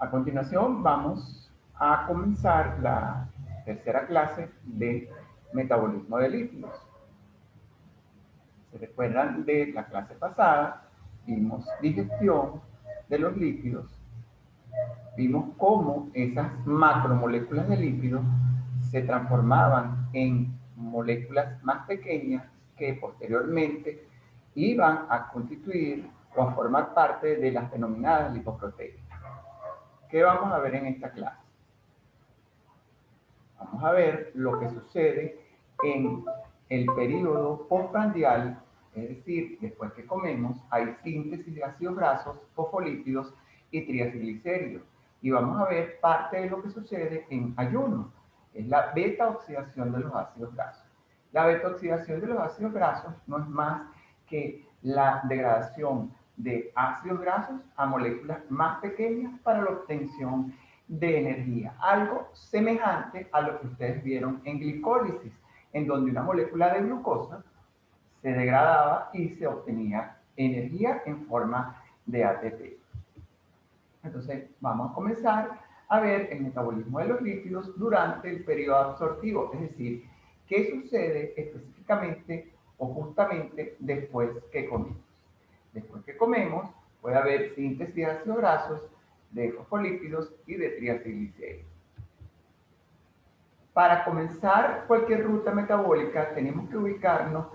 A continuación vamos a comenzar la tercera clase de metabolismo de lípidos. Se recuerdan de la clase pasada, vimos digestión de los lípidos, vimos cómo esas macromoléculas de lípidos se transformaban en moléculas más pequeñas que posteriormente iban a constituir o a formar parte de las denominadas lipoproteínas. ¿Qué vamos a ver en esta clase? Vamos a ver lo que sucede en el periodo postprandial, es decir, después que comemos, hay síntesis de ácidos grasos, fosfolípidos y triacilglicéridos. Y vamos a ver parte de lo que sucede en ayuno, es la beta-oxidación de los ácidos grasos. La beta-oxidación de los ácidos grasos no es más que la degradación de ácidos grasos a moléculas más pequeñas para la obtención de energía, algo semejante a lo que ustedes vieron en glicólisis, en donde una molécula de glucosa se degradaba y se obtenía energía en forma de ATP. Entonces, vamos a comenzar a ver el metabolismo de los lípidos durante el periodo absortivo, es decir, qué sucede específicamente o justamente después que comemos. Después que comemos, puede haber síntesis de ácidos grasos, de fosfolípidos y de triacilglicéridos. Para comenzar cualquier ruta metabólica, tenemos que ubicarnos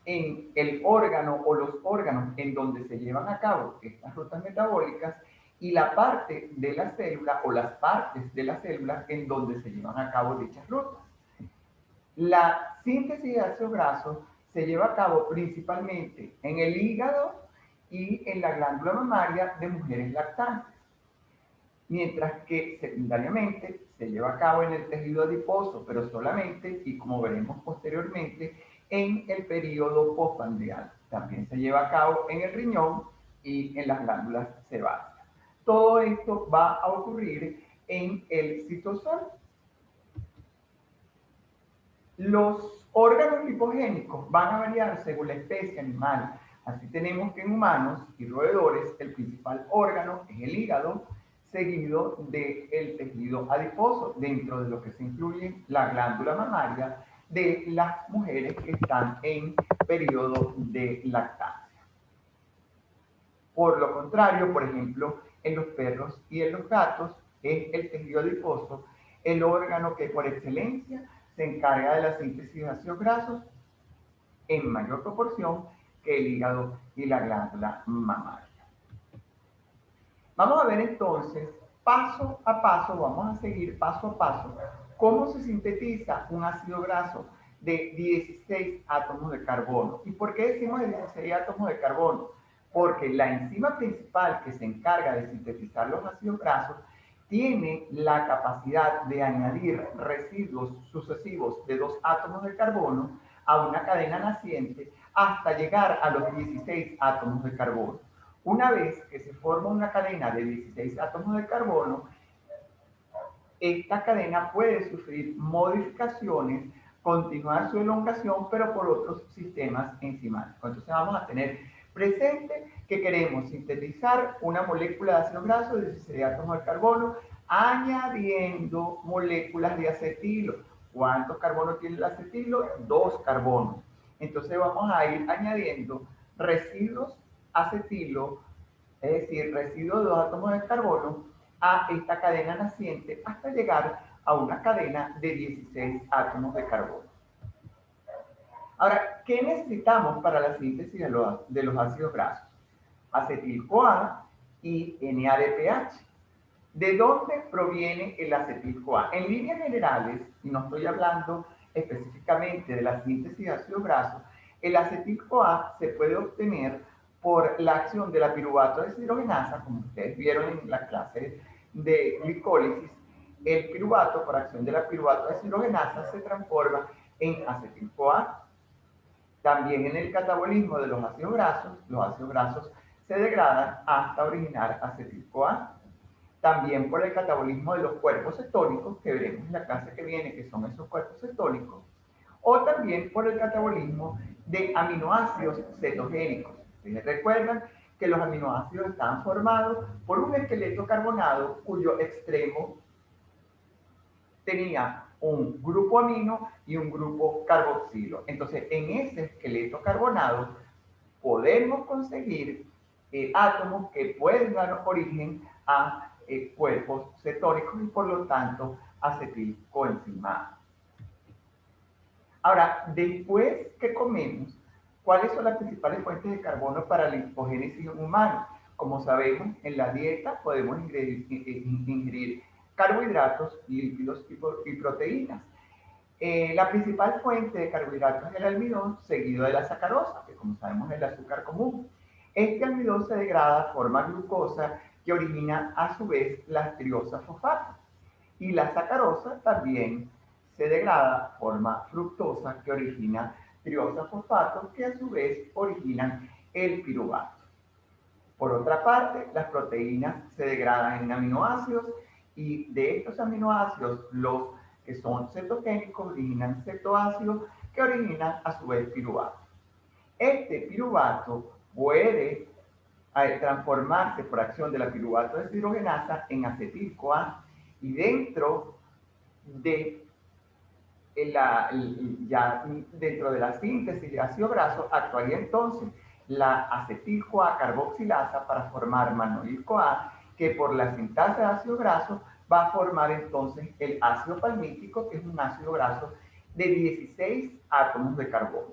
en el órgano o los órganos en donde se llevan a cabo estas rutas metabólicas y la parte de la célula o las partes de la célula en donde se llevan a cabo dichas rutas. La síntesis de ácidos grasos se lleva a cabo principalmente en el hígado y en la glándula mamaria de mujeres lactantes, mientras que secundariamente se lleva a cabo en el tejido adiposo, pero solamente, y como veremos posteriormente, en el periodo postprandial. También se lleva a cabo en el riñón y en las glándulas sebáceas. Todo esto va a ocurrir en el citosol. Los órganos lipogénicos van a variar según la especie animal. Así tenemos que en humanos y roedores el principal órgano es el hígado, seguido del tejido adiposo, dentro de lo que se incluye la glándula mamaria de las mujeres que están en periodo de lactancia. Por lo contrario, por ejemplo, en los perros y en los gatos es el tejido adiposo el órgano que por excelencia se encarga de la síntesis de ácidos grasos en mayor proporción que el hígado y la glándula mamaria. Vamos a ver entonces, paso a paso, vamos a seguir paso a paso, cómo se sintetiza un ácido graso de 16 átomos de carbono. ¿Y por qué decimos de 16 átomos de carbono? Porque la enzima principal que se encarga de sintetizar los ácidos grasos tiene la capacidad de añadir residuos sucesivos de 2 átomos de carbono a una cadena naciente hasta llegar a los 16 átomos de carbono. Una vez que se forma una cadena de 16 átomos de carbono, esta cadena puede sufrir modificaciones, continuar su elongación, pero por otros sistemas enzimáticos. Entonces vamos a tener presente que queremos sintetizar una molécula de ácido graso de 16 átomos de carbono, añadiendo moléculas de acetilo. ¿Cuántos carbonos tiene el acetilo? 2 carbonos. Entonces vamos a ir añadiendo residuos acetilo, es decir, residuos de 2 átomos de carbono, a esta cadena naciente hasta llegar a una cadena de 16 átomos de carbono. Ahora, ¿qué necesitamos para la síntesis de los ácidos grasos? Acetil-CoA y NADPH. ¿De dónde proviene el acetil-CoA? En líneas generales, y no estoy hablando específicamente de la síntesis de ácidos grasos, el acetil-CoA se puede obtener por la acción de la piruvato deshidrogenasa, como ustedes vieron en la clase de glicólisis. El piruvato, por acción de la piruvato deshidrogenasa, se transforma en acetil-CoA. También en el catabolismo de los ácidos grasos se degradan hasta originar acetil-CoA. También por el catabolismo de los cuerpos cetónicos, que veremos en la clase que viene, que son esos cuerpos cetónicos, o también por el catabolismo de aminoácidos cetogénicos. Ustedes recuerdan que los aminoácidos estaban formados por un esqueleto carbonado cuyo extremo tenía un grupo amino y un grupo carboxilo. Entonces, en ese esqueleto carbonado podemos conseguir átomos que pueden dar origen a cuerpos cetóricos y por lo tanto acetilcoenzima. Ahora, después que comemos, ¿cuáles son las principales fuentes de carbono para la lipogénesis humana? Como sabemos, en la dieta podemos ingerir carbohidratos, lípidos y proteínas. La principal fuente de carbohidratos es el almidón, seguido de la sacarosa, que como sabemos es el azúcar común. Este almidón se degrada, forma glucosa, que origina a su vez la triosa fosfato. Y la sacarosa también se degrada, forma fructosa, que origina triosa fosfato, que a su vez originan el piruvato. Por otra parte, las proteínas se degradan en aminoácidos y de estos aminoácidos, los que son cetogénicos originan cetoácidos que originan a su vez piruvato. Este piruvato puede transformarse por acción de la piruvato deshidrogenasa en acetil-CoA y dentro de dentro de la síntesis de ácido graso actuaría entonces la acetil-CoA carboxilasa para formar manoil-CoA, que por la sintasa de ácido graso va a formar entonces el ácido palmítico, que es un ácido graso de 16 átomos de carbono.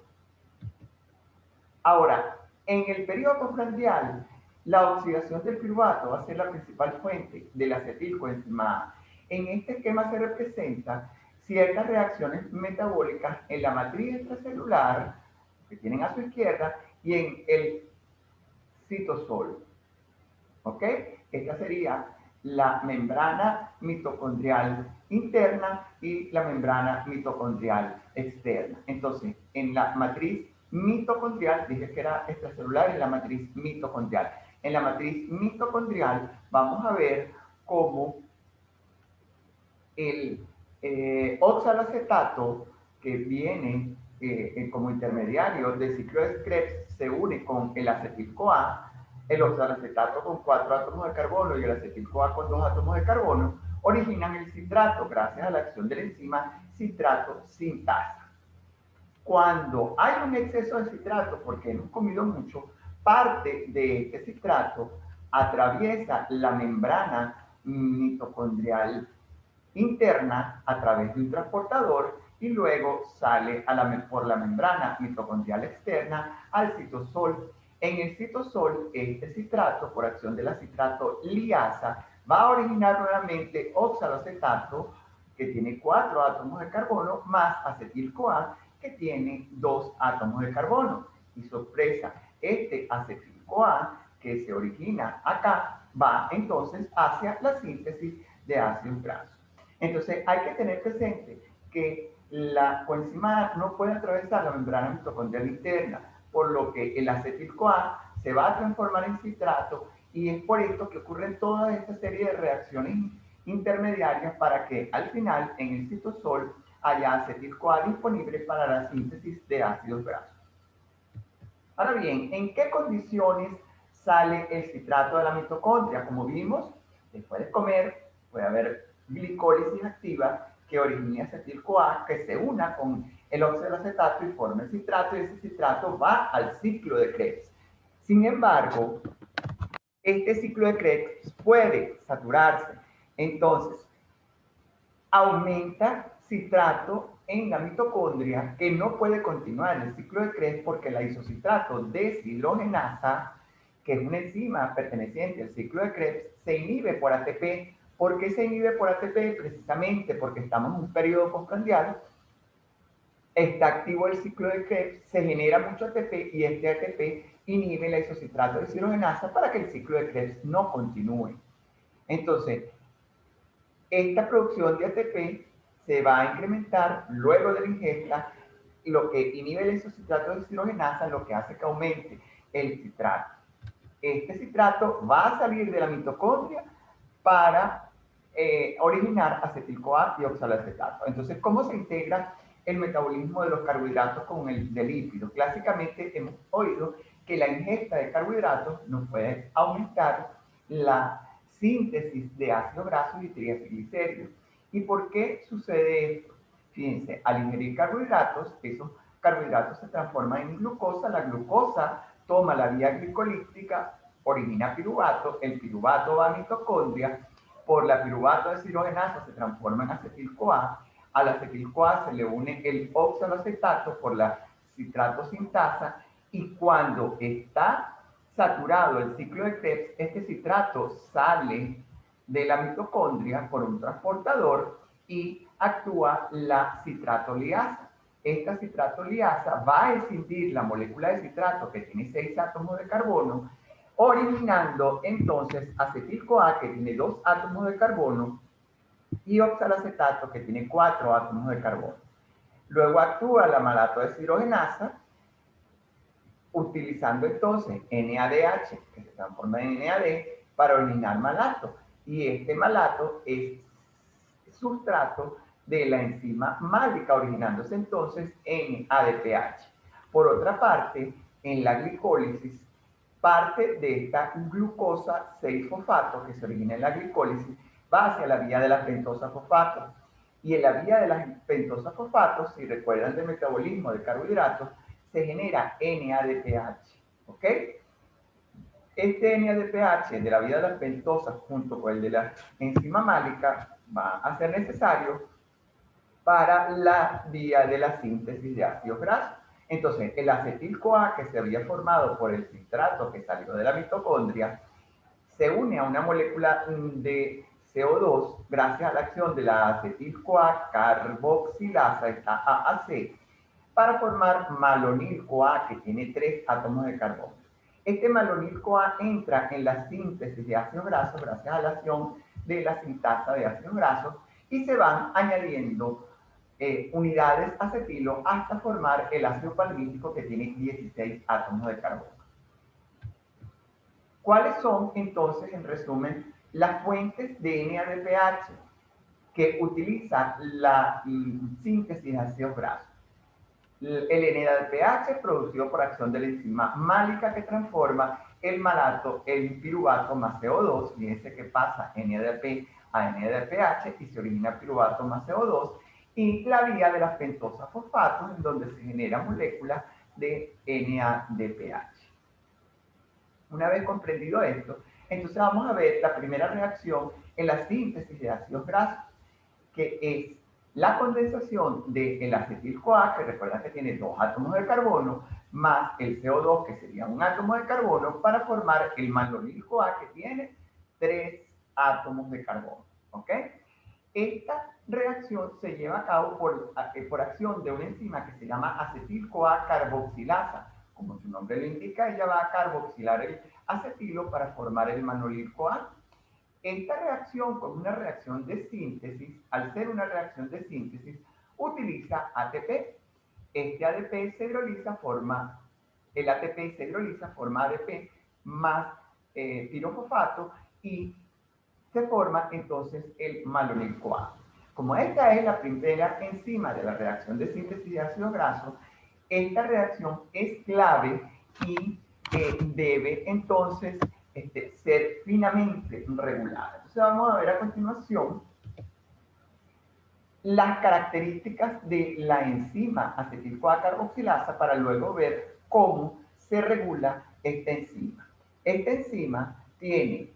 Ahora, en el periodo postprandial, la oxidación del piruvato va a ser la principal fuente del acetilcoenzima A. En este esquema se representa ciertas reacciones metabólicas en la matriz extracelular, que tienen a su izquierda, y en el citosol. ¿Ok? Esta sería la membrana mitocondrial interna y la membrana mitocondrial externa. Entonces, en la matriz mitocondrial, dije que era extracelular, en la matriz mitocondrial. En la matriz mitocondrial vamos a ver cómo el oxaloacetato que viene como intermediario del ciclo de Krebs se une con el acetil-CoA, el oxaloacetato con 4 átomos de carbono y el acetil-CoA con 2 átomos de carbono, originan el citrato gracias a la acción de la enzima citrato sintasa. Cuando hay un exceso de citrato, porque hemos comido mucho, parte de este citrato atraviesa la membrana mitocondrial interna a través de un transportador y luego sale por la membrana mitocondrial externa al citosol. En el citosol, este citrato, por acción de la citrato liasa, va a originar nuevamente oxaloacetato, que tiene 4 átomos de carbono, más acetil-CoA, que tiene 2 átomos de carbono. Y sorpresa, este acetil-CoA que se origina acá va entonces hacia la síntesis de ácidos grasos. Entonces hay que tener presente que la coenzima A no puede atravesar la membrana mitocondrial interna, por lo que el acetil-CoA se va a transformar en citrato y es por esto que ocurren toda esta serie de reacciones intermediarias para que al final en el citosol haya acetil-CoA disponible para la síntesis de ácidos grasos. Ahora bien, ¿en qué condiciones sale el citrato de la mitocondria? Como vimos, después de comer puede haber glicólisis activa que origina acetil-CoA que se una con el oxaloacetato y forma el citrato y ese citrato va al ciclo de Krebs. Sin embargo, este ciclo de Krebs puede saturarse. Entonces, aumenta citrato en la mitocondria que no puede continuar en el ciclo de Krebs porque la isocitrato deshidrogenasa, que es una enzima perteneciente al ciclo de Krebs, se inhibe por ATP. ¿Por qué se inhibe por ATP? Precisamente porque estamos en un periodo postprandial, está activo el ciclo de Krebs, se genera mucho ATP y este ATP inhibe la isocitrato deshidrogenasa para que el ciclo de Krebs no continúe. Entonces, esta producción de ATP se va a incrementar luego de la ingesta, lo que inhibe el isocitrato de deshidrogenasa, lo que hace que aumente el citrato. Este citrato va a salir de la mitocondria para originar acetil-CoA y oxaloacetato. Entonces, ¿cómo se integra el metabolismo de los carbohidratos con el de lípidos? Clásicamente hemos oído que la ingesta de carbohidratos nos puede aumentar la síntesis de ácidos grasos y triglicéridos. ¿Y por qué sucede esto? Fíjense, al ingerir carbohidratos, esos carbohidratos se transforman en glucosa, la glucosa toma la vía glicolítica, origina piruvato, el piruvato va a mitocondria, por la piruvato deshidrogenasa se transforma en acetil-CoA, al acetil-CoA se le une el oxaloacetato por la citrato sintasa y cuando está saturado el ciclo de Krebs, este citrato sale de la mitocondria por un transportador y actúa la citratoliasa. Esta citratoliasa va a escindir la molécula de citrato que tiene 6 átomos de carbono, originando entonces acetil-CoA que tiene 2 átomos de carbono y oxalacetato que tiene 4 átomos de carbono. Luego actúa la malato deshidrogenasa utilizando entonces NADH, que se transforma en NAD, para originar malato. Y este malato es sustrato de la enzima málica, originándose entonces en ADPH. Por otra parte, en la glicólisis, parte de esta glucosa 6-fosfato que se origina en la glicólisis va hacia la vía de la pentosa fosfato. Y en la vía de la pentosa fosfato, si recuerdan del metabolismo de carbohidratos, se genera NADPH. ¿Ok? Este NADPH de la vía de las pentosas junto con el de la enzima málica va a ser necesario para la vía de la síntesis de ácidos grasos. Entonces, el acetil-CoA que se había formado por el citrato que salió de la mitocondria se une a una molécula de CO2 gracias a la acción de la acetil-CoA carboxilasa, esta AAC, para formar malonil-CoA que tiene 3 átomos de carbono. Este malonil-CoA entra en la síntesis de ácidos grasos gracias a la acción de la sintasa de ácidos grasos y se van añadiendo unidades acetilo hasta formar el ácido palmítico que tiene 16 átomos de carbono. ¿Cuáles son entonces, en resumen, las fuentes de NADPH que utiliza la síntesis de ácidos grasos? El NADPH producido por acción de la enzima málica que transforma el malato en piruvato más CO2, fíjense que pasa NADP a NADPH y se origina piruvato más CO2, y la vía de las pentosas fosfatos en donde se genera moléculas de NADPH. Una vez comprendido esto, entonces vamos a ver la primera reacción en la síntesis de ácidos grasos, que es la condensación del acetil-CoA, que recuerda que tiene 2 átomos de carbono, más el CO2, que sería un átomo de carbono, para formar el malonil-CoA, que tiene 3 átomos de carbono. ¿Ok? Esta reacción se lleva a cabo por acción de una enzima que se llama acetil-CoA carboxilasa. Como su nombre lo indica, ella va a carboxilar el acetilo para formar el malonil-CoA. Esta reacción, como una reacción de síntesis, al ser una reacción de síntesis, utiliza ATP. Este ADP se hidroliza, el ATP se hidroliza, forma ADP más pirofosfato y se forma entonces el malonil-CoA. Como esta es la primera enzima de la reacción de síntesis de ácidos grasos, esta reacción es clave y debe entonces ser finamente regulada. Entonces vamos a ver a continuación las características de la enzima acetil-CoA carboxilasa para luego ver cómo se regula esta enzima. Esta enzima tiene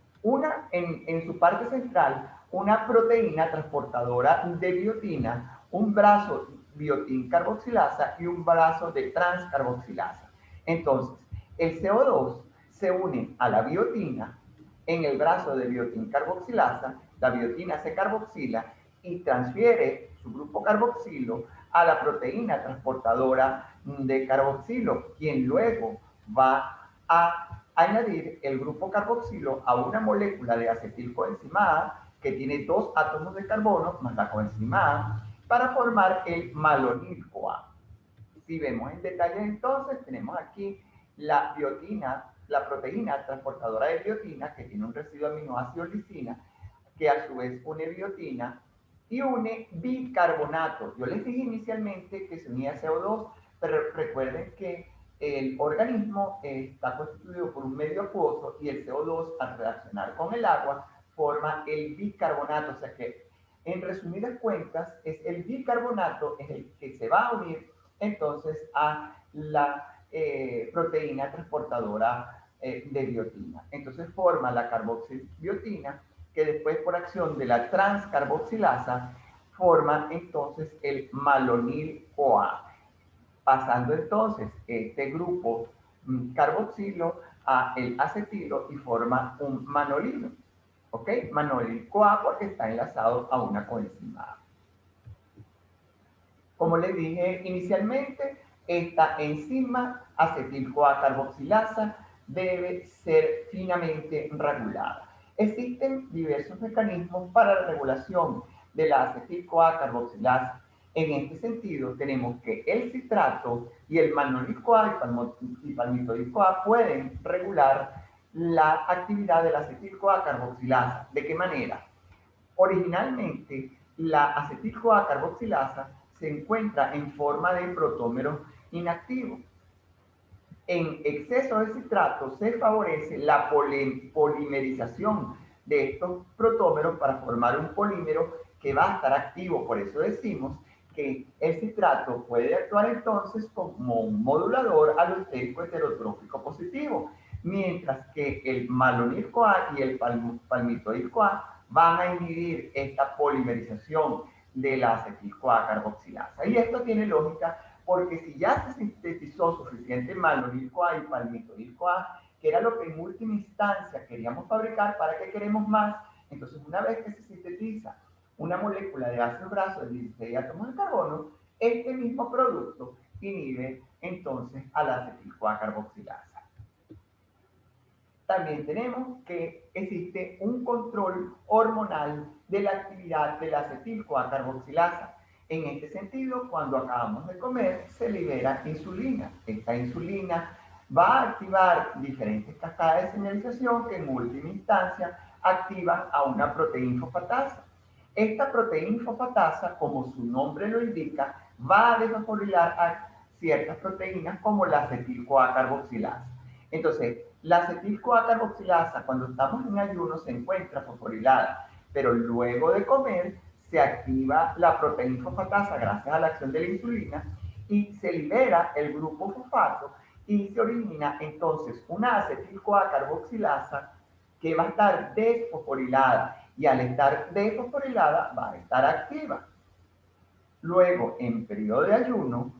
en su parte central una proteína transportadora de biotina, un brazo biotin carboxilasa y un brazo de transcarboxilasa. Entonces, el CO2 se une a la biotina en el brazo de biotin carboxilasa, la biotina se carboxila y transfiere su grupo carboxilo a la proteína transportadora de carboxilo, quien luego va a añadir el grupo carboxilo a una molécula de acetilcoenzima A que tiene 2 átomos de carbono más la coenzima A para formar el malonil-CoA. Si vemos en detalle entonces, tenemos aquí la biotina, la proteína transportadora de biotina que tiene un residuo aminoácido lisina que a su vez une biotina y une bicarbonato. Yo les dije inicialmente que se unía CO2, pero recuerden que el organismo está constituido por un medio acuoso y el CO2 al reaccionar con el agua forma el bicarbonato, o sea que en resumidas cuentas es el bicarbonato es el que se va a unir entonces a la proteína transportadora de biotina. Entonces forma la carboxilbiotina que después por acción de la transcarboxilasa forma entonces el malonil-CoA, pasando entonces este grupo carboxilo a el acetilo y forma un manolino. ¿Ok? Manolil-CoA porque está enlazado a una coenzima A. Como les dije inicialmente, esta enzima acetil-CoA carboxilasa debe ser finamente regulada. Existen diversos mecanismos para la regulación de la acetil-CoA carboxilasa. En este sentido, tenemos que el citrato y el manolil-CoA y palmitoil-CoA pueden regular la actividad de la acetil-CoA carboxilasa. ¿De qué manera? Originalmente, la acetil-CoA carboxilasa se encuentra en forma de protómero inactivo. En exceso de citrato se favorece la polimerización de estos protómeros para formar un polímero que va a estar activo. Por eso decimos que el citrato puede actuar entonces como un modulador alostérico heterotrófico positivo, mientras que el malonil-CoA y el palmitoil-CoA van a inhibir esta polimerización de la acetil-CoA carboxilasa. Y esto tiene lógica porque si ya se sintetizó suficiente malonil-CoA y palmitoil-CoA, que era lo que en última instancia queríamos fabricar, ¿para qué queremos más? Entonces, una vez que se sintetiza una molécula de ácido graso de 16 átomos de carbono, este mismo producto inhibe entonces a la acetil-CoA carboxilasa. También tenemos que existe un control hormonal de la actividad de la acetil-CoA carboxilasa. En este sentido, cuando acabamos de comer, se libera insulina. Esta insulina va a activar diferentes cascadas de señalización que en última instancia activan a una proteínfosfatasa. Esta proteínfosfatasa, como su nombre lo indica, va a desfosforilar a ciertas proteínas como la acetil-CoA carboxilasa. Entonces, la acetil-CoA carboxilasa, cuando estamos en ayuno, se encuentra fosforilada, pero luego de comer se activa la proteínfosfatasa gracias a la acción de la insulina y se libera el grupo fosfato y se origina entonces una acetil-CoA carboxilasa que va a estar desfosforilada y al estar desfosforilada va a estar activa. Luego, en periodo de ayuno,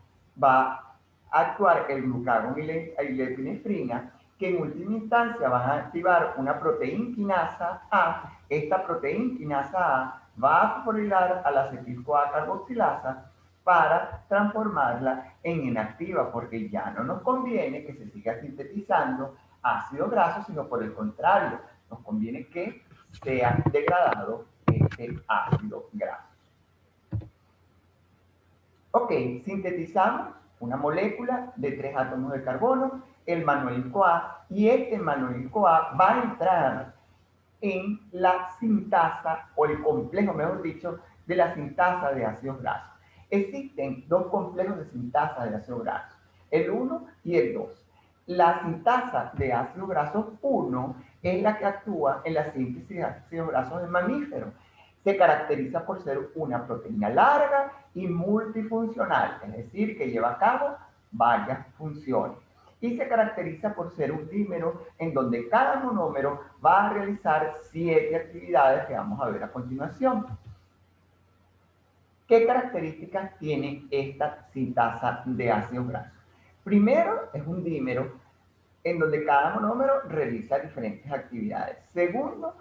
va a actuar el glucagón y la epinefrina, que en última instancia van a activar una proteína quinasa A. Esta proteína quinasa A va a fosforilar a la acetil-CoA carboxilasa para transformarla en inactiva, porque ya no nos conviene que se siga sintetizando ácido graso, sino por el contrario, nos conviene que sea degradado este ácido graso. Ok, sintetizamos una molécula de 3 átomos de carbono, el manolil-CoA, y este manolil-CoA va a entrar en la sintasa, o el complejo, mejor dicho, de la sintasa de ácidos grasos. Existen dos complejos de sintasa de ácidos grasos, el 1 y el 2. La sintasa de ácidos grasos 1 es la que actúa en la síntesis de ácidos grasos del mamífero. Se caracteriza por ser una proteína larga y multifuncional, es decir, que lleva a cabo varias funciones. Y se caracteriza por ser un dímero en donde cada monómero va a realizar 7 actividades que vamos a ver a continuación. ¿Qué características tiene esta sintasa de ácidos grasos? Primero, es un dímero en donde cada monómero realiza diferentes actividades. Segundo,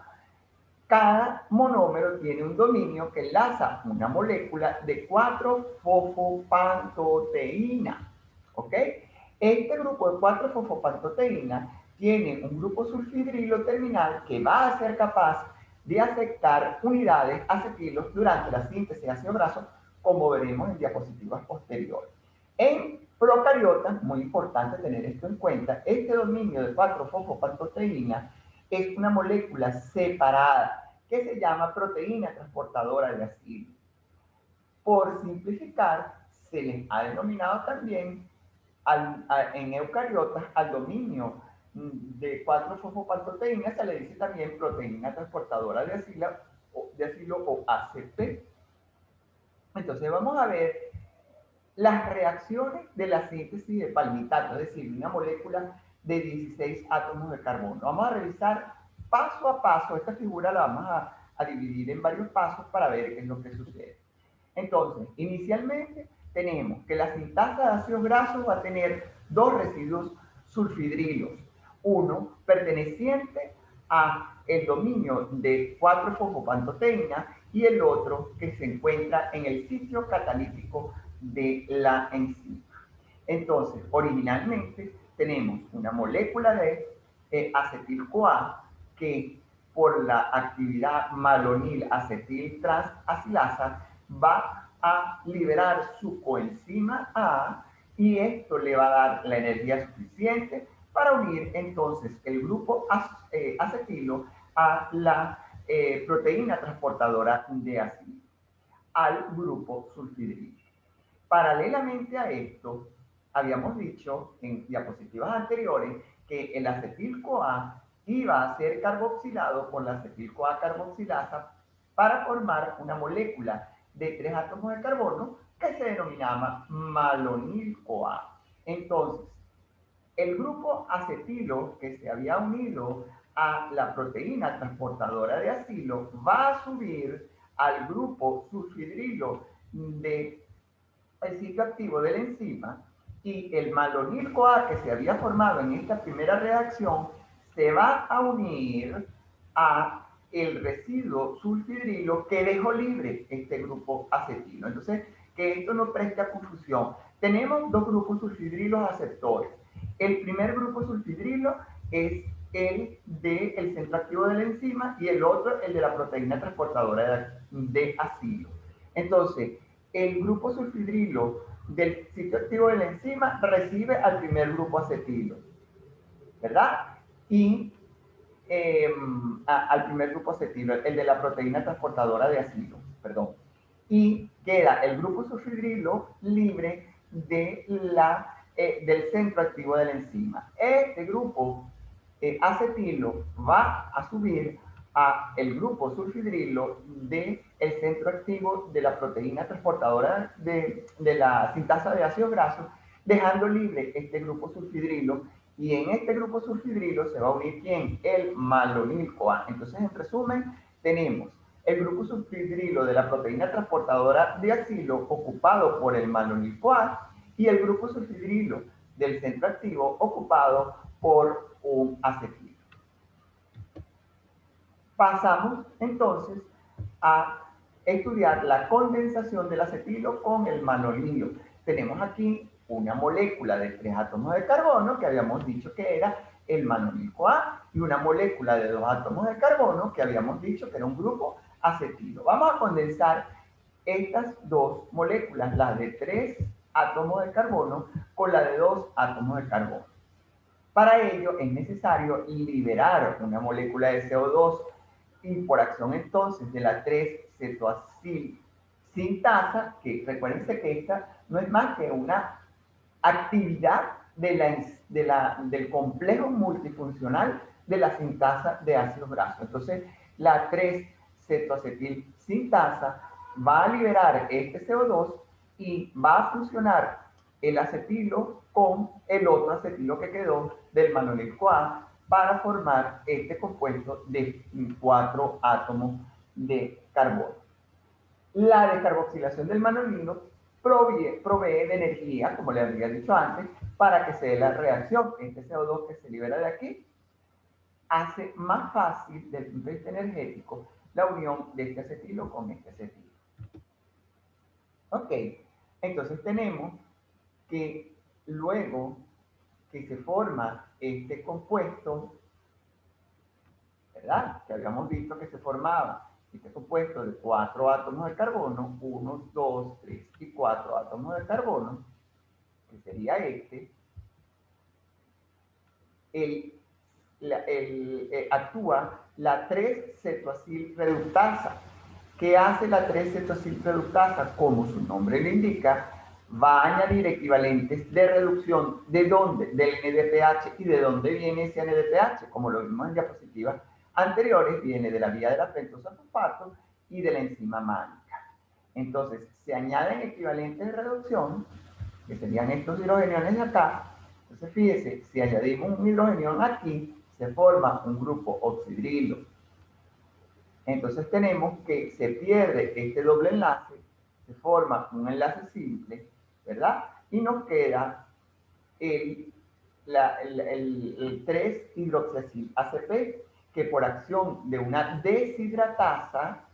cada monómero tiene un dominio que enlaza una molécula de 4-fosfopantoteína. ¿Ok? Este grupo de 4-fosfopantoteína tiene un grupo sulfidrilo terminal que va a ser capaz de aceptar unidades acetilos durante la síntesis de ácido graso, como veremos en diapositivas posteriores. En procariotas, muy importante tener esto en cuenta, este dominio de 4-fosfopantoteína es una molécula separada que se llama proteína transportadora de ácido. Por simplificar, se les ha denominado también en eucariotas al dominio de 4-fosfopatoteína se le dice también proteína transportadora de acilo o ACP. Entonces vamos a ver las reacciones de la síntesis de palmitato, es decir, una molécula de 16 átomos de carbono. Vamos a revisar paso a paso, esta figura la vamos a dividir en varios pasos para ver qué es lo que sucede. Entonces, inicialmente tenemos que la sintasa de ácidos grasos va a tener dos residuos sulfidrilos, uno perteneciente a el dominio de 4-fosfopantoteína y el otro que se encuentra en el sitio catalítico de la enzima. Entonces, originalmente tenemos una molécula de acetil-CoA que por la actividad malonil acetil transasilasa va a liberar su coenzima A y esto le va a dar la energía suficiente para unir entonces el grupo acetilo a la proteína transportadora de ácido, al grupo sulfidrilo. Paralelamente a esto, habíamos dicho en diapositivas anteriores que el acetil-CoA iba a ser carboxilado por la acetil-CoA carboxilasa para formar una molécula de 3 átomos de carbono que se denominaba malonil-CoA. Entonces, el grupo acetilo que se había unido a la proteína transportadora de acilo va a subir al grupo sulfidrilo de el sitio activo de la enzima y el malonil-CoA que se había formado en esta primera reacción se va a unir a el residuo sulfidrilo que dejó libre este grupo acetilo. Entonces, que esto no preste a confusión. Tenemos dos grupos sulfidrilos aceptores. El primer grupo sulfidrilo es el del centro activo de la enzima y el otro el de la proteína transportadora de acilo. Entonces, el grupo sulfidrilo del sitio activo de la enzima recibe al primer grupo acetilo, ¿verdad? Y al primer grupo acetilo, el de la proteína transportadora de acilo, perdón. Y queda el grupo sulfidrilo libre de del centro activo de la enzima. Este grupo acetilo va a subir a el grupo sulfidrilo del centro activo de la proteína transportadora de la sintasa de ácidos grasos, dejando libre este grupo sulfidrilo. Y en este grupo sulfidrilo se va a unir ¿quién? El malonil-CoA. Entonces, en resumen, tenemos el grupo sulfidrilo de la proteína transportadora de acilo ocupado por el malonil-CoA y el grupo sulfidrilo del centro activo ocupado por un acetilo. Pasamos entonces a estudiar la condensación del acetilo con el malonilo. Tenemos aquí una molécula de 3 átomos de carbono que habíamos dicho que era el malonil-CoA y una molécula de 2 átomos de carbono que habíamos dicho que era un grupo acetilo. Vamos a condensar estas dos moléculas, la de 3 átomos de carbono con la de 2 átomos de carbono. Para ello es necesario liberar una molécula de CO2 y por acción entonces de la 3-cetoacil sintasa, que recuérdense que esta no es más que una actividad del complejo multifuncional de la sintasa de ácidos grasos. Entonces, la 3-cetoacetil sintasa va a liberar este CO2 y va a fusionar el acetilo con el otro acetilo que quedó del malonil-CoA para formar este compuesto de 4 átomos de carbono. La descarboxilación del malonilo provee de energía, como le había dicho antes, para que se dé la reacción. Este CO2 que se libera de aquí hace más fácil, desde el punto de vista energético, la unión de este acetilo con este acetilo. Ok, entonces tenemos que luego que se forma este compuesto, ¿verdad? Que habíamos visto que se formaba este compuesto de 4 átomos de carbono, 1, 2, 3 y 4 átomos de carbono, que sería este, actúa la 3-cetoacil reductasa. ¿Qué hace la 3-cetoacil reductasa? Como su nombre le indica, va a añadir equivalentes de reducción. ¿De dónde? Del NADPH. ¿Y de dónde viene ese NADPH? Como lo vimos en diapositivas anteriores, viene de la vía de la pentosafosfato y de la enzima málica. Entonces, se añaden equivalentes de reducción, que serían estos hidrogeniones de acá. Entonces, fíjese, si añadimos un hidrogenión aquí, se forma un grupo oxidrilo. Entonces tenemos que se pierde este doble enlace, se forma un enlace simple, ¿verdad? Y nos queda el 3-hidroxiacil-ACP, que por acción de una deshidratasa,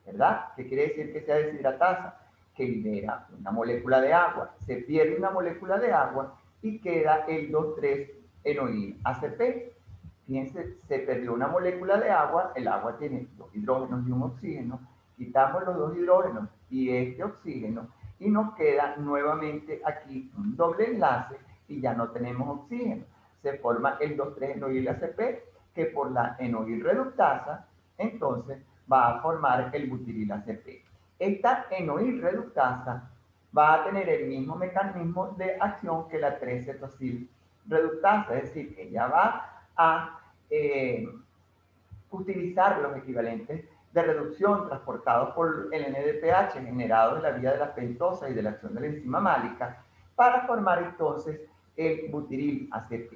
¿verdad? ¿Qué quiere decir que sea deshidratasa? Que libera una molécula de agua, se pierde una molécula de agua y queda el 2,3-enoil-ACP. Fíjense, se perdió una molécula de agua, el agua tiene 2 hidrógenos y un oxígeno, quitamos los 2 hidrógenos y este oxígeno y nos queda nuevamente aquí un doble enlace y ya no tenemos oxígeno. Se forma el 2,3-enoil-ACP, que por la enoil reductasa, entonces va a formar el butiril-ACP. Esta enoil reductasa va a tener el mismo mecanismo de acción que la 3-cetosil reductasa, es decir, que ella va a utilizar los equivalentes de reducción transportados por el NADPH generados en la vía de la pentosa y de la acción de la enzima málica para formar entonces el butiril ACP.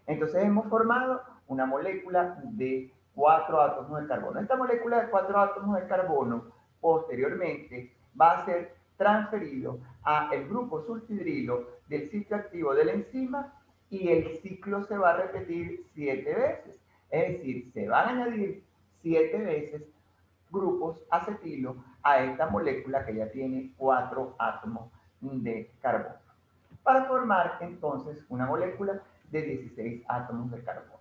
Entonces hemos formado una molécula de 4 átomos de carbono. Esta molécula de 4 átomos de carbono posteriormente va a ser transferido a el grupo sulfidrilo del sitio activo de la enzima y el ciclo se va a repetir 7 veces. Es decir, se van a añadir 7 veces grupos acetilo a esta molécula que ya tiene 4 átomos de carbono, para formar entonces una molécula de 16 átomos de carbono.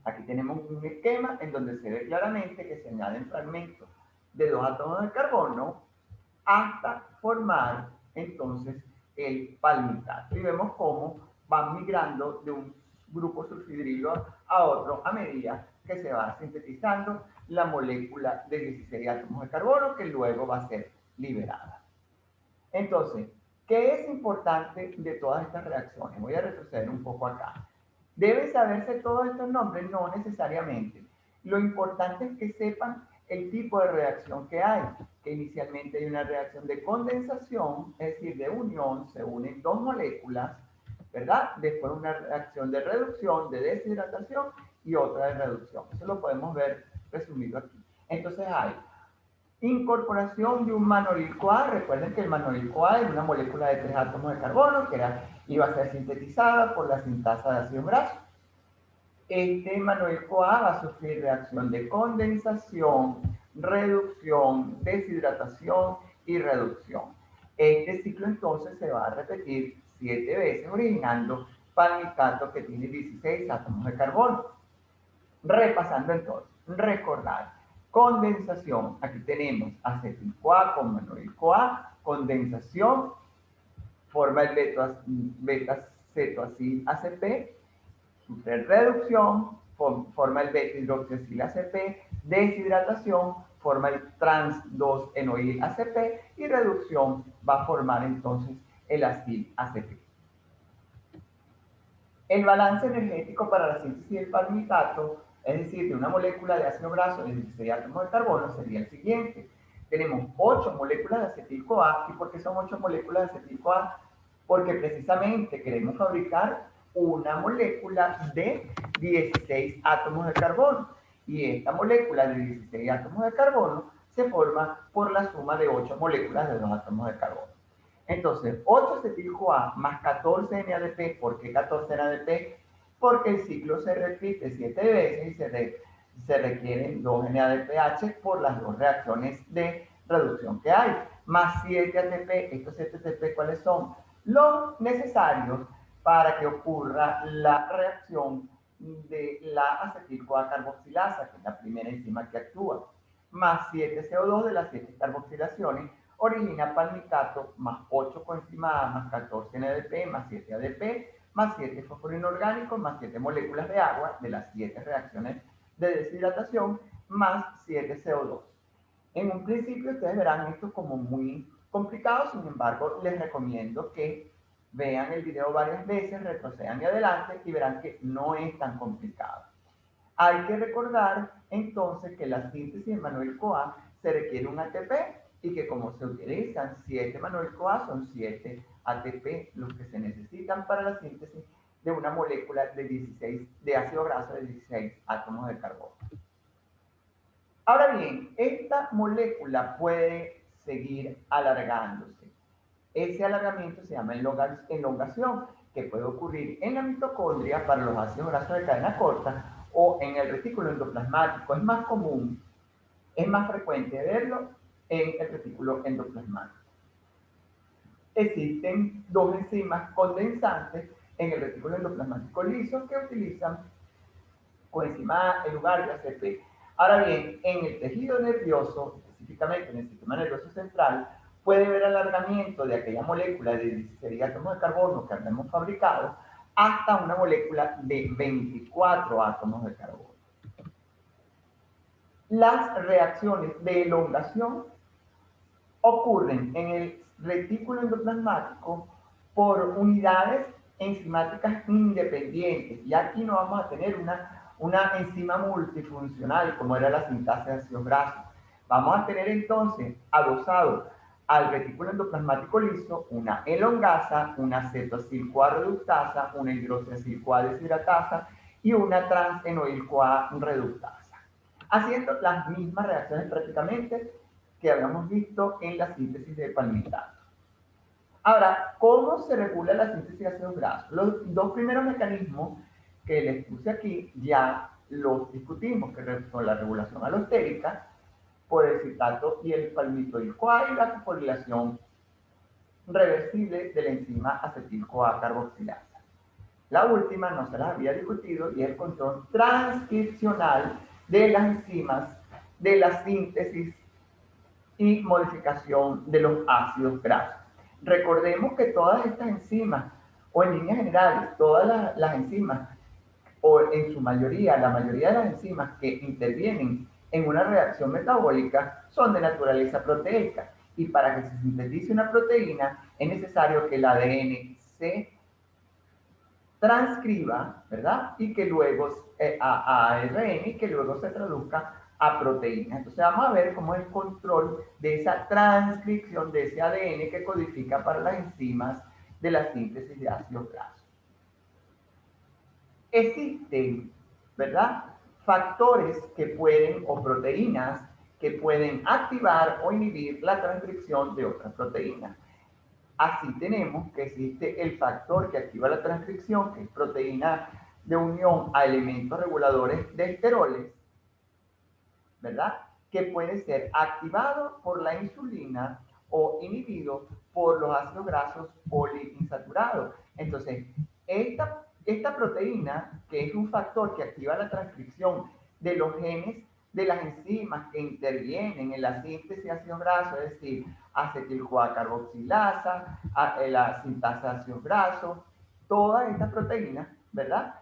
Aquí tenemos un esquema en donde se ve claramente que se añaden fragmentos de 2 átomos de carbono hasta formar entonces el palmitato. Y vemos cómo van migrando de un grupo sulfidrilo a otro a medida que se va sintetizando la molécula de 16 átomos de carbono que luego va a ser liberada. Entonces, ¿qué es importante de todas estas reacciones? Voy a retroceder un poco acá. ¿Deben saberse todos estos nombres? No necesariamente. Lo importante es que sepan el tipo de reacción que hay, que inicialmente hay una reacción de condensación, es decir, de unión, se unen dos moléculas, ¿verdad? Después una reacción de reducción, de deshidratación y otra de reducción. Eso lo podemos ver resumido aquí. Entonces hay incorporación de un manolil-CoA. Recuerden que el manolil-CoA es una molécula de 3 átomos de carbono que iba a ser sintetizada por la sintasa de ácido graso. Este manolil-CoA va a sufrir reacción de condensación, reducción, deshidratación y reducción. Este ciclo entonces se va a repetir 7 veces, originando palmitato que tiene 16 átomos de carbono. Repasando entonces, recordar, condensación, aquí tenemos acetil-CoA con manolil-CoA, condensación, forma el beta-cetoacil-ACP, superreducción, forma el beta-hidroxiacil-ACP, deshidratación, forma el trans-2-enoil-ACP y reducción va a formar entonces el acil-ACP. El balance energético para la síntesis del palmitato, es decir, de una molécula de ácido graso de 16 átomos de carbono, sería el siguiente. Tenemos 8 moléculas de acetil-CoA. ¿Y por qué son 8 moléculas de acetil-CoA? Porque precisamente queremos fabricar una molécula de 16 átomos de carbono. Y esta molécula de 16 átomos de carbono se forma por la suma de 8 moléculas de 2 átomos de carbono. Entonces, 8 acetil-CoA más 14 NADP. ¿Por qué 14 NADP? Porque el ciclo se repite 7 veces y se requieren 2 NADPH por las dos reacciones de reducción que hay. Más 7 ATP. ¿Estos 7 ATP cuáles son? Los necesarios para que ocurra la reacción de la acetil-CoA carboxilasa, que es la primera enzima que actúa. Más 7 CO2 de las 7 carboxilaciones origina palmitato más 8 coenzima A más 14 NADP más 7 ADP más 7 fósforo inorgánico más 7 moléculas de agua de las 7 reacciones de deshidratación más 7 CO2. En un principio ustedes verán esto como muy complicado. Sin embargo, les recomiendo que vean el video varias veces, retrocedan y adelante y verán que no es tan complicado. Hay que recordar entonces que la síntesis de Manuel-CoA se requiere un ATP y que como se utilizan 7 Manuel-CoA, son 7 ATP los que se necesitan para la síntesis de una molécula de 16 de ácido graso de 16 átomos de carbono. Ahora bien, esta molécula puede seguir alargándose. Ese alargamiento se llama elongación, que puede ocurrir en la mitocondria para los ácidos grasos de cadena corta o en el retículo endoplasmático. Es más común, es más frecuente verlo en el retículo endoplasmático. Existen dos enzimas condensantes en el retículo endoplasmático liso que utilizan coenzima A en lugar de ACP. Ahora bien, en el tejido nervioso, específicamente en el sistema nervioso central, puede haber alargamiento de aquella molécula de 16 átomos de carbono que habíamos fabricado hasta una molécula de 24 átomos de carbono. Las reacciones de elongación ocurren en el retículo endoplasmático por unidades enzimáticas independientes. Y aquí no vamos a tener una enzima multifuncional como era la sintasa de ácidos grasos. Vamos a tener entonces adosado al retículo endoplasmático liso una elongasa, una cetoacil-CoA reductasa, una hidroxiacil-CoA deshidratasa y una trans-enoil-CoA reductasa, haciendo las mismas reacciones prácticamente que habíamos visto en la síntesis de palmitato. Ahora, ¿cómo se regula la síntesis de ácidos grasos? Los dos primeros mecanismos que les puse aquí ya los discutimos, que son la regulación alostérica por el citato y el palmitoil-CoA y la fosforilación reversible de la enzima acetil-CoA carboxilasa. La última no se las había discutido y es el control transcripcional de las enzimas de la síntesis y modificación de los ácidos grasos. Recordemos que todas estas enzimas, o en líneas generales, todas las enzimas, o en su mayoría, la mayoría de las enzimas que intervienen en una reacción metabólica son de naturaleza proteica. Y para que se sintetice una proteína es necesario que el ADN se transcriba, ¿verdad? Y que luego a ARN y que luego se traduzca a proteínas. Entonces vamos a ver cómo es el control de esa transcripción de ese ADN que codifica para las enzimas de la síntesis de ácidos grasos. Existen, ¿verdad?, factores que pueden, o proteínas que pueden activar o inhibir la transcripción de otras proteínas. Así tenemos que existe el factor que activa la transcripción, que es proteína de unión a elementos reguladores de esteroles, ¿verdad? Que puede ser activado por la insulina o inhibido por los ácidos grasos poliinsaturados. Entonces, esta proteína, que es un factor que activa la transcripción de los genes de las enzimas que intervienen en la síntesis de ácidos grasos, es decir, acetil-CoA carboxilasa, la sintasa de ácidos grasos, todas estas proteínas, ¿verdad?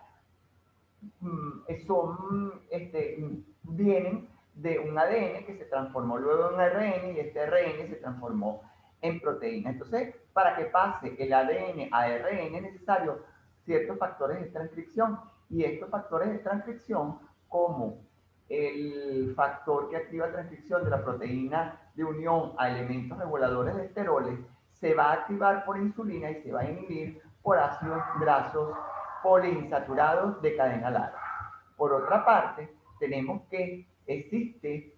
Vienen de un ADN que se transformó luego en ARN y este ARN se transformó en proteína. Entonces, para que pase el ADN a ARN es necesario ciertos factores de transcripción y estos factores de transcripción, como el factor que activa la transcripción de la proteína de unión a elementos reguladores de esteroles, se va a activar por insulina y se va a inhibir por ácidos grasos poliinsaturados de cadena larga. Por otra parte, tenemos que existe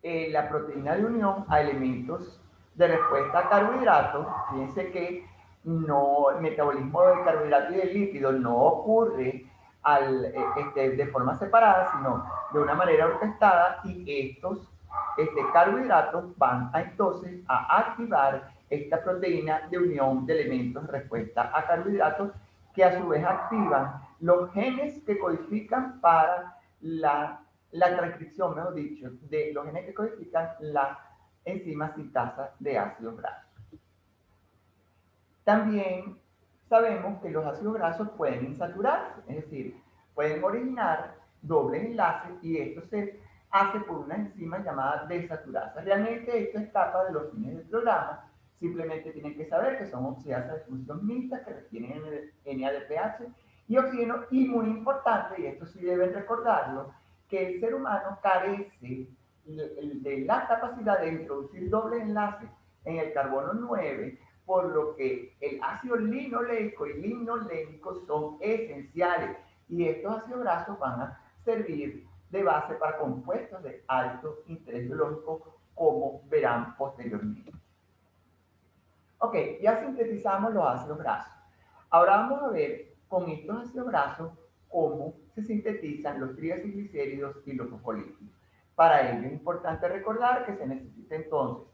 la proteína de unión a elementos de respuesta a carbohidratos. Fíjense que el metabolismo del carbohidrato y del lípido no ocurre de forma separada, sino de una manera orquestada, y estos carbohidratos van entonces a activar esta proteína de unión de elementos de respuesta a carbohidratos, que a su vez activan los genes que codifican para la transcripción, mejor dicho, de los genes que codifican la enzima sintasa de ácidos grasos. También sabemos que los ácidos grasos pueden insaturarse, es decir, pueden originar dobles enlaces y esto se hace por una enzima llamada desaturasa. Realmente esto escapa de los fines del programa. Simplemente tienen que saber que son oxidasas de función mixta que requieren NADPH y oxígeno. Y muy importante, y esto sí deben recordarlo, que el ser humano carece de la capacidad de introducir doble enlace en el carbono 9, por lo que el ácido linoleico y linolénico son esenciales y estos ácidos grasos van a servir de base para compuestos de alto interés biológico, como verán posteriormente. Ok, ya sintetizamos los ácidos grasos. Ahora vamos a ver con estos ácidos grasos cómo se sintetizan los triacilglicéridos y los fosfolípidos. Para ello es importante recordar que se necesita entonces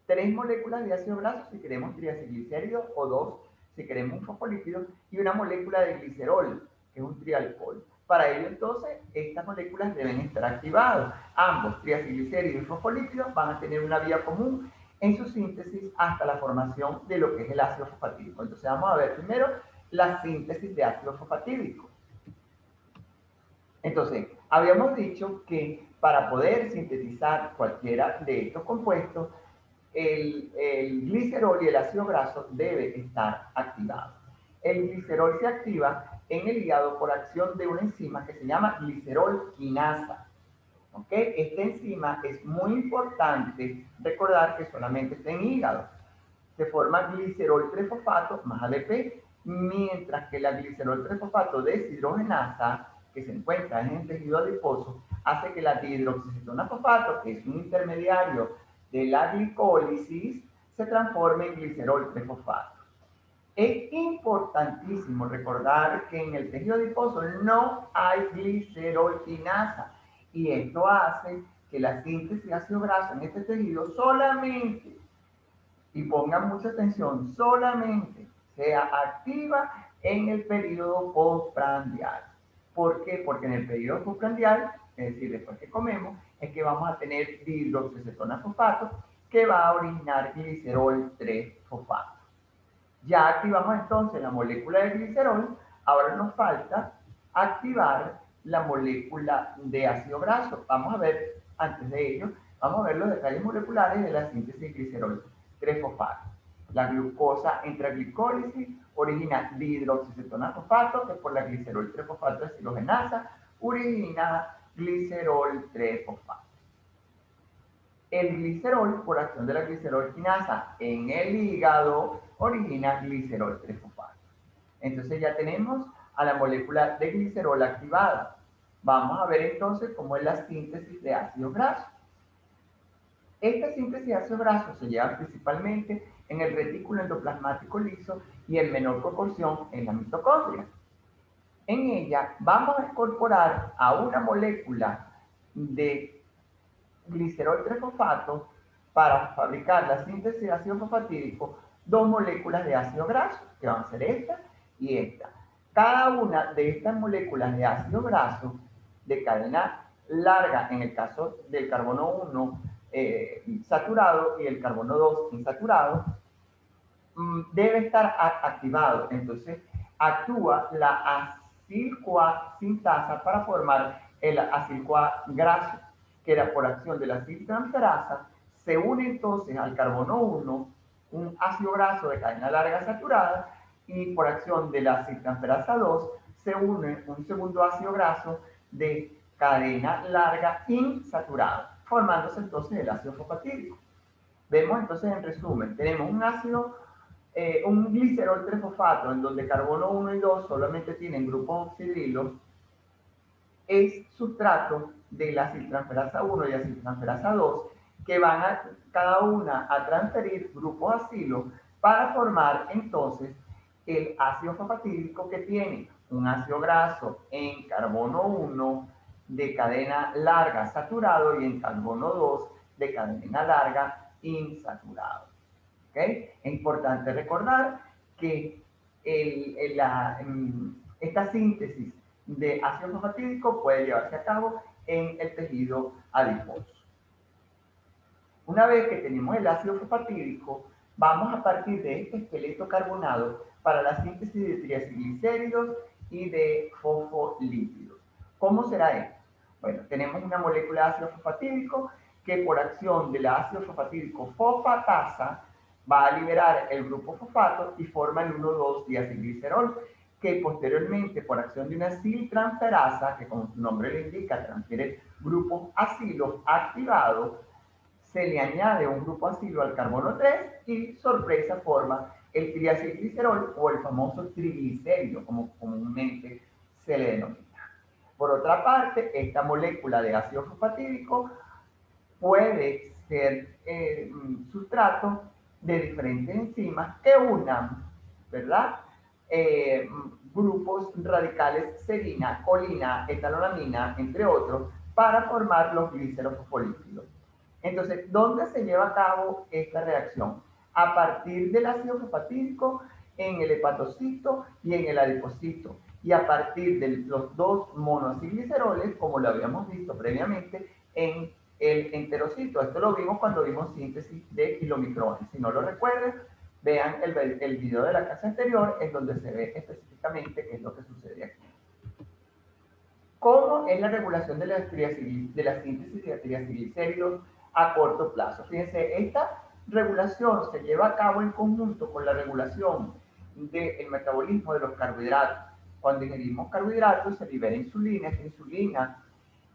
3 moléculas de ácido graso si queremos triacilglicéridos o 2 si queremos un fosfolípido y una molécula de glicerol, que es un trialcohol. Para ello entonces estas moléculas deben estar activadas. Ambos, triacilglicéridos y fosfolípidos, van a tener una vía común en su síntesis hasta la formación de lo que es el ácido fosfatídico. Entonces vamos a ver primero la síntesis de ácido fosfatídico. Entonces, habíamos dicho que para poder sintetizar cualquiera de estos compuestos, el glicerol y el ácido graso debe estar activado. El glicerol se activa en el hígado por acción de una enzima que se llama glicerol quinasa. ¿Okay? Esta enzima es muy importante recordar que solamente está en hígado. Se forma glicerol trifosfato más ADP, mientras que la glicerol trifosfato deshidrogenasa, que se encuentra en el tejido adiposo, hace que la dihidroxicetona fosfato, que es un intermediario de la glicólisis, se transforme en glicerol trifosfato. Es importantísimo recordar que en el tejido adiposo no hay glicerol quinasa y esto hace que la síntesis de ácido graso en este tejido solamente, y pongan mucha atención, solamente sea activa en el periodo postprandial. ¿Por qué? Porque en el periodo postprandial, es decir, después que comemos, es que vamos a tener dihidroxicetona fosfato que va a originar glicerol 3-fosfato. Ya activamos entonces la molécula de glicerol, ahora nos falta activar la molécula de ácido graso. Vamos a ver, antes de ello, vamos a ver los detalles moleculares de la síntesis de glicerol 3-fosfato. La glucosa entra a glicólisis, origina dihidroxicetona fosfato, que por la glicerol 3-fosfato deshidrogenasa origina glicerol 3-fosfato. El glicerol, por acción de la glicerol quinasa en el hígado, origina glicerol 3-fosfato. Entonces ya tenemos a la molécula de glicerol activada. Vamos a ver entonces cómo es la síntesis de ácido graso. Esta síntesis de ácido graso se lleva principalmente en el retículo endoplasmático liso y en menor proporción en la mitocondria. En ella vamos a incorporar a una molécula de glicerol 3-fosfato para fabricar la síntesis de ácido fosfatídico, 2 moléculas de ácido graso, que van a ser esta y esta. Cada una de estas moléculas de ácido graso de cadena larga, en el caso del carbono 1 saturado y el carbono 2 insaturado, debe estar activado. Entonces, actúa la acil-CoA sintasa para formar el acil-CoA graso, que por acción de la aciltransferasa se une entonces al carbono 1, un ácido graso de cadena larga saturada, y por acción de la aciltransferasa 2 se une un segundo ácido graso de cadena larga insaturada, formándose entonces el ácido fosfatídico. Vemos entonces en resumen, tenemos un ácido, un glicerol 3-fosfato en donde carbono 1 y 2 solamente tienen grupos oxidrilos, es sustrato de la aciltransferasa 1 y aciltransferasa 2, que van a cada una a transferir grupos acilos para formar entonces el ácido fosfatídico, que tiene un ácido graso en carbono 1 de cadena larga saturado y en carbono 2 de cadena larga insaturado. ¿Okay? Es importante recordar que esta síntesis de ácido fosfatídico puede llevarse a cabo en el tejido adiposo. Una vez que tenemos el ácido fosfatídico, vamos a partir de este esqueleto carbonado para la síntesis de triacilglicéridos y de fosfolípidos. ¿Cómo será esto? Bueno, tenemos una molécula de ácido fosfatídico que por acción del ácido fosfatídico fosfatasa va a liberar el grupo fosfato y forma el 1,2-diacilglicerol, que posteriormente por acción de una aciltransferasa, que como su nombre le indica, transfiere grupos acilos activados, se le añade un grupo acilo al carbono 3 y, sorpresa, forma el triacilglicerol o el famoso triglicérido, como comúnmente se le denomina. Por otra parte, esta molécula de ácido fosfatídico puede ser sustrato de diferentes enzimas que unan, ¿verdad? Eh, Grupos radicales serina, colina, etanolamina, entre otros, para formar los glicerofosfolípidos. Entonces, ¿dónde se lleva a cabo esta reacción? A partir del ácido fosfatídico en el hepatocito y en el adipocito. Y a partir de los dos monoacilgliceroles, como lo habíamos visto previamente, en el enterocito. Esto lo vimos cuando vimos síntesis de kilomicrones. Si no lo recuerdan, vean el video de la clase anterior en donde se ve específicamente qué es lo que sucede aquí. ¿Cómo es la regulación de la síntesis de triacilglicéridos a corto plazo? Fíjense, esta regulación se lleva a cabo en conjunto con la regulación del metabolismo de los carbohidratos. Cuando ingerimos carbohidratos se libera insulina. Esta insulina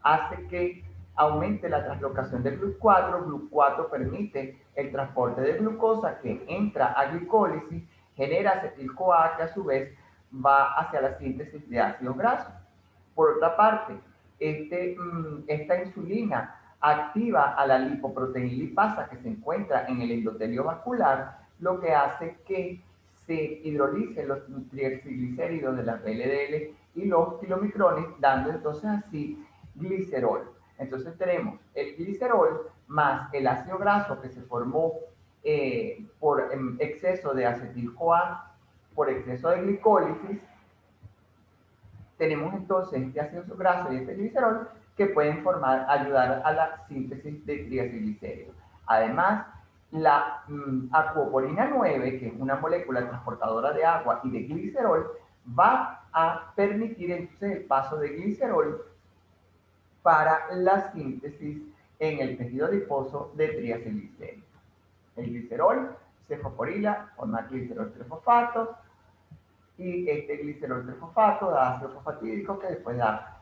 hace que aumente la translocación de GLUT4. GLUT4 permite el transporte de glucosa que entra a glicólisis, genera acetil-CoA, que a su vez va hacia la síntesis de ácidos grasos. Por otra parte, esta insulina activa a la lipoproteína lipasa que se encuentra en el endotelio vascular, lo que hace que se hidrolicen los triacilglicéridos de la LDL y los kilomicrones, dando entonces así glicerol. Entonces tenemos el glicerol más el ácido graso que se formó por exceso de acetil-CoA, por exceso de glicólisis. Tenemos entonces este ácido graso y este glicerol que pueden ayudar a la síntesis de triacilglicéridos. Además, la acuoporina 9, que es una molécula transportadora de agua y de glicerol, va a permitir entonces el paso de glicerol para la síntesis en el tejido adiposo de triacilglicéridos. El glicerol se fosforila, forma glicerol trifosfato, y este glicerol trifosfato da ácido fosfatídico que después da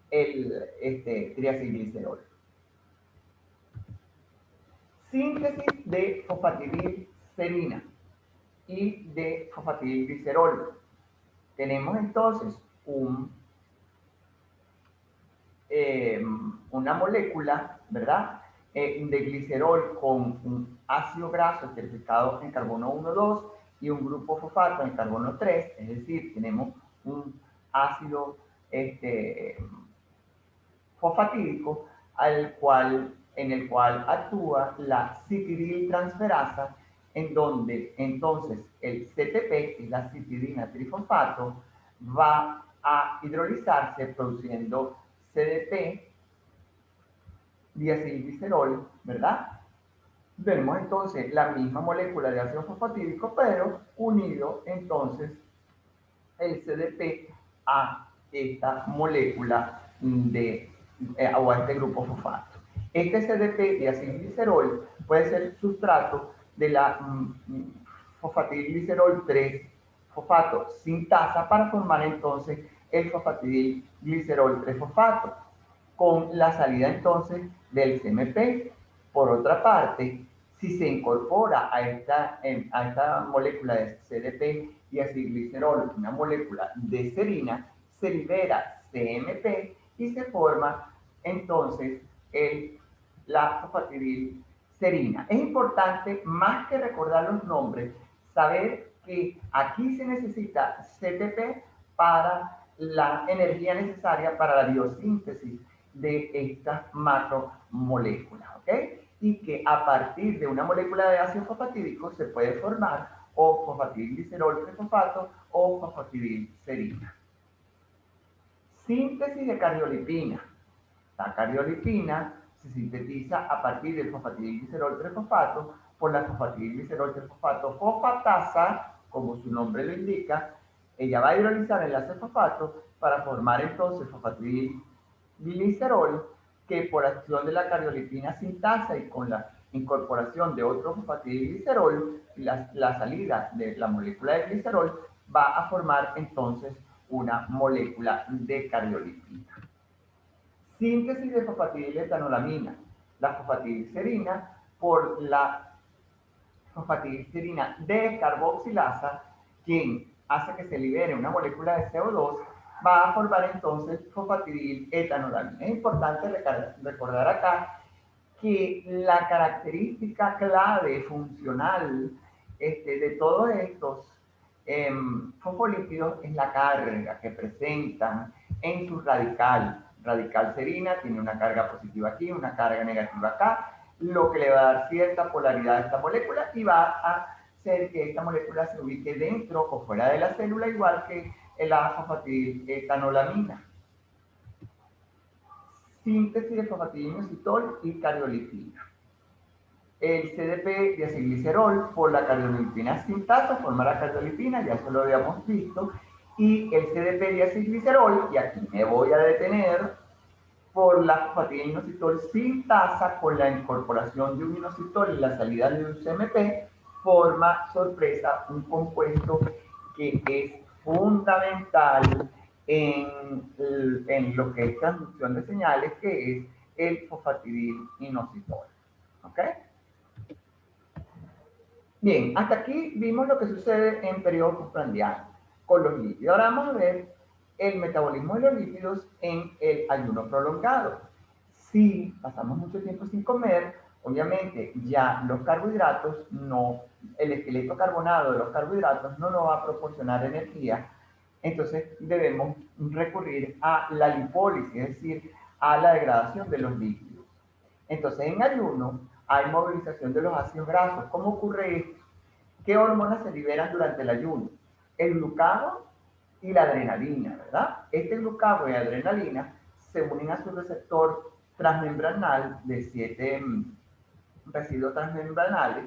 triacilglicerol. Síntesis de fosfatidilcerina y de fosfatidilglicerol. Tenemos entonces una molécula, ¿verdad? De glicerol con un ácido graso esterificado en carbono 1,2 y un grupo fosfato en carbono 3, es decir, tenemos un ácido fosfatídico en el cual actúa la citidiltransferasa, en donde entonces el CTP, que es la citidina trifosfato, va a hidrolizarse produciendo CDP, diacilglicerol, ¿verdad? Vemos entonces la misma molécula de ácido fosfatídico, pero unido entonces el CDP a esta molécula o a este grupo fosfato. Este CDP diacilglicerol puede ser sustrato de la fosfatidilglicerol 3 fosfato sintasa para formar entonces el fosfatidilglicerol 3 fosfato con la salida entonces del CMP. Por otra parte, si se incorpora a esta molécula de CDP y acilglicerol, una molécula de serina, se libera CMP y se forma entonces la fosfatidilcerina. Es importante, más que recordar los nombres, saber que aquí se necesita CTP para la energía necesaria para la biosíntesis de estas macromoléculas, ¿ok? Y que a partir de una molécula de ácido fosfatídico se puede formar o fosfatidilglicerol trifosfato o fosfatidilcerina. Síntesis de cardiolipina. La cardiolipina se sintetiza a partir del fosfatidilglicerol por la fosfatidilglicerol fosfatasa, como su nombre lo indica, Ella va a hidrolizar el enlace fosfato para formar entonces fosfatidilglicerol, que por acción de la cardiolipina sintasa y con la incorporación de otro fosfatidilglicerol, la salida de la molécula de glicerol va a formar entonces una molécula de cardiolipina. Síntesis de fosfatidiletoanolamina. La fosfatidilcerina por la fosfatidilcerina descarboxilasa, quien hace que se libere una molécula de CO2, va a formar entonces fosfatidiletoanolamina. Es importante recordar acá que la característica clave funcional de todos estos fosfolípidos es la carga que presentan en su radical. Radical serina tiene una carga positiva aquí, una carga negativa acá, lo que le va a dar cierta polaridad a esta molécula y va a hacer que esta molécula se ubique dentro o fuera de la célula, igual que la fosfatidiletoanolamina. Síntesis de fosfatidilinositol y cardiolipina. El CDP diacilglicerol por la cardiolipina sintasa forma la cardiolipina, ya eso lo habíamos visto, y el CDP diacilglicerol, y aquí me voy a detener, por la fosfatidilinositol sintasa con la incorporación de un inositol y la salida de un CMP, forma, sorpresa, un compuesto que es fundamental en lo que es transducción de señales, que es el fosfatidilinositol. ¿Ok? Bien, hasta aquí vimos lo que sucede en periodo postprandial con los lípidos. Ahora vamos a ver el metabolismo de los lípidos en el ayuno prolongado. Si pasamos mucho tiempo sin comer, obviamente ya los carbohidratos no, el esqueleto carbonado de los carbohidratos no nos va a proporcionar energía, entonces debemos recurrir a la lipólisis, es decir, a la degradación de los lípidos. Entonces en ayuno hay movilización de los ácidos grasos. ¿Cómo ocurre esto? ¿Qué hormonas se liberan durante el ayuno? El glucagón y la adrenalina, ¿verdad? Este glucagón y adrenalina se unen a su receptor transmembranal de 7 residuos transmembranales.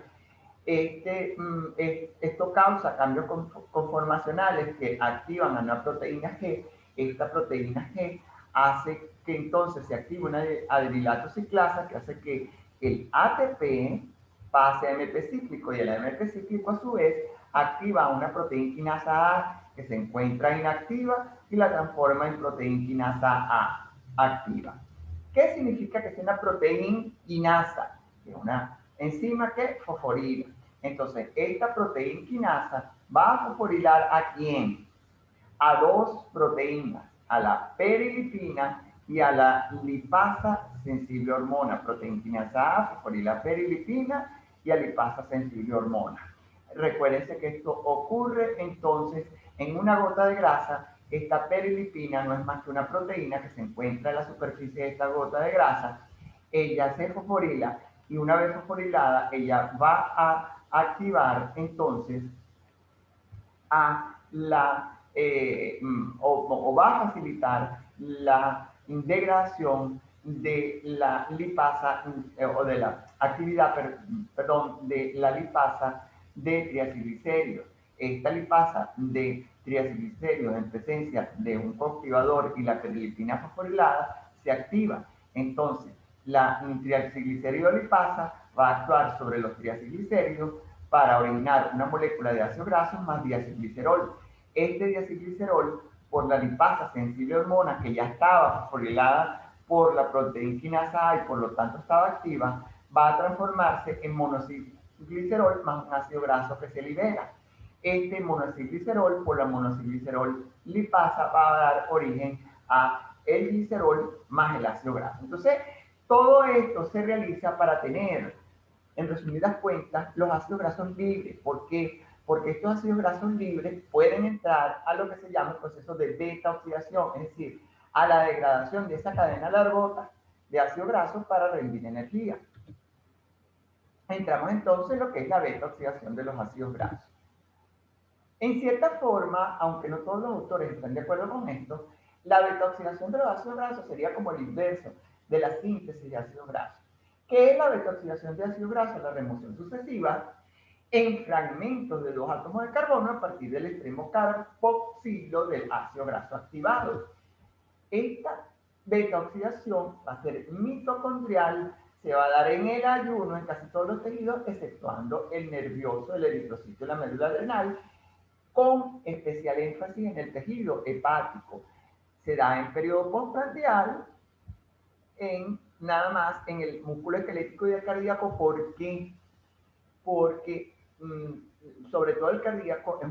Esto causa cambios conformacionales que activan a una proteína G. Esta proteína G hace que entonces se active una adenilato ciclasa que hace que el ATP pase a MP cíclico y el MP cíclico a su vez activa una proteína quinasa A que se encuentra inactiva y la transforma en proteína quinasa A activa. ¿Qué significa que sea una proteína quinasa? Que es una enzima que fosforila. Entonces, esta proteína quinasa va a fosforilar ¿a quién? A dos proteínas, a la perilipina y a la lipasa sensible hormona. Proteína quinasa A fosforila perilipina y a lipasa sensible hormona. Recuérdense que esto ocurre entonces en una gota de grasa. Esta perilipina no es más que una proteína que se encuentra en la superficie de esta gota de grasa. Ella se fosforila y una vez fosforilada, ella va a activar entonces a la, o va a facilitar la integración de la lipasa, o de la actividad, perdón, de la lipasa de triacilglicéridos. Esta lipasa de triacilglicéridos en presencia de un coactivador y la perilipina fosforilada se activa. Entonces, la triacilgliceridolipasa va a actuar sobre los triacilglicéridos para originar una molécula de ácido graso más diacilglicerol. Este diacilglicerol, por la lipasa sensible hormona que ya estaba fosforilada por la proteína quinasa A y por lo tanto estaba activa, va a transformarse en monocilglicerol más un ácido graso que se libera. Este monocilglicerol por la monocilglicerol lipasa va a dar origen a el glicerol más el ácido graso. Entonces, todo esto se realiza para tener, en resumidas cuentas, los ácidos grasos libres. ¿Por qué? Porque estos ácidos grasos libres pueden entrar a lo que se llama el proceso de beta-oxidación, es decir, a la degradación de esa cadena largota de ácidos grasos para rendir energía. Entramos entonces en lo que es la beta-oxidación de los ácidos grasos. En cierta forma, aunque no todos los autores están de acuerdo con esto, la beta-oxidación de los ácidos grasos sería como el inverso de la síntesis de ácidos grasos. ¿Qué es la beta-oxidación de ácidos grasos? La remoción sucesiva en fragmentos de 2 átomos de carbono a partir del extremo carboxilo del ácido graso activado. Esta beta oxidación va a ser mitocondrial, se va a dar en el ayuno en casi todos los tejidos, exceptuando el nervioso, el eritrocito y la médula adrenal, con especial énfasis en el tejido hepático. Se da en periodo postprandial, en nada más en el músculo esquelético y el cardíaco. ¿Por qué? Porque sobre todo el cardíaco es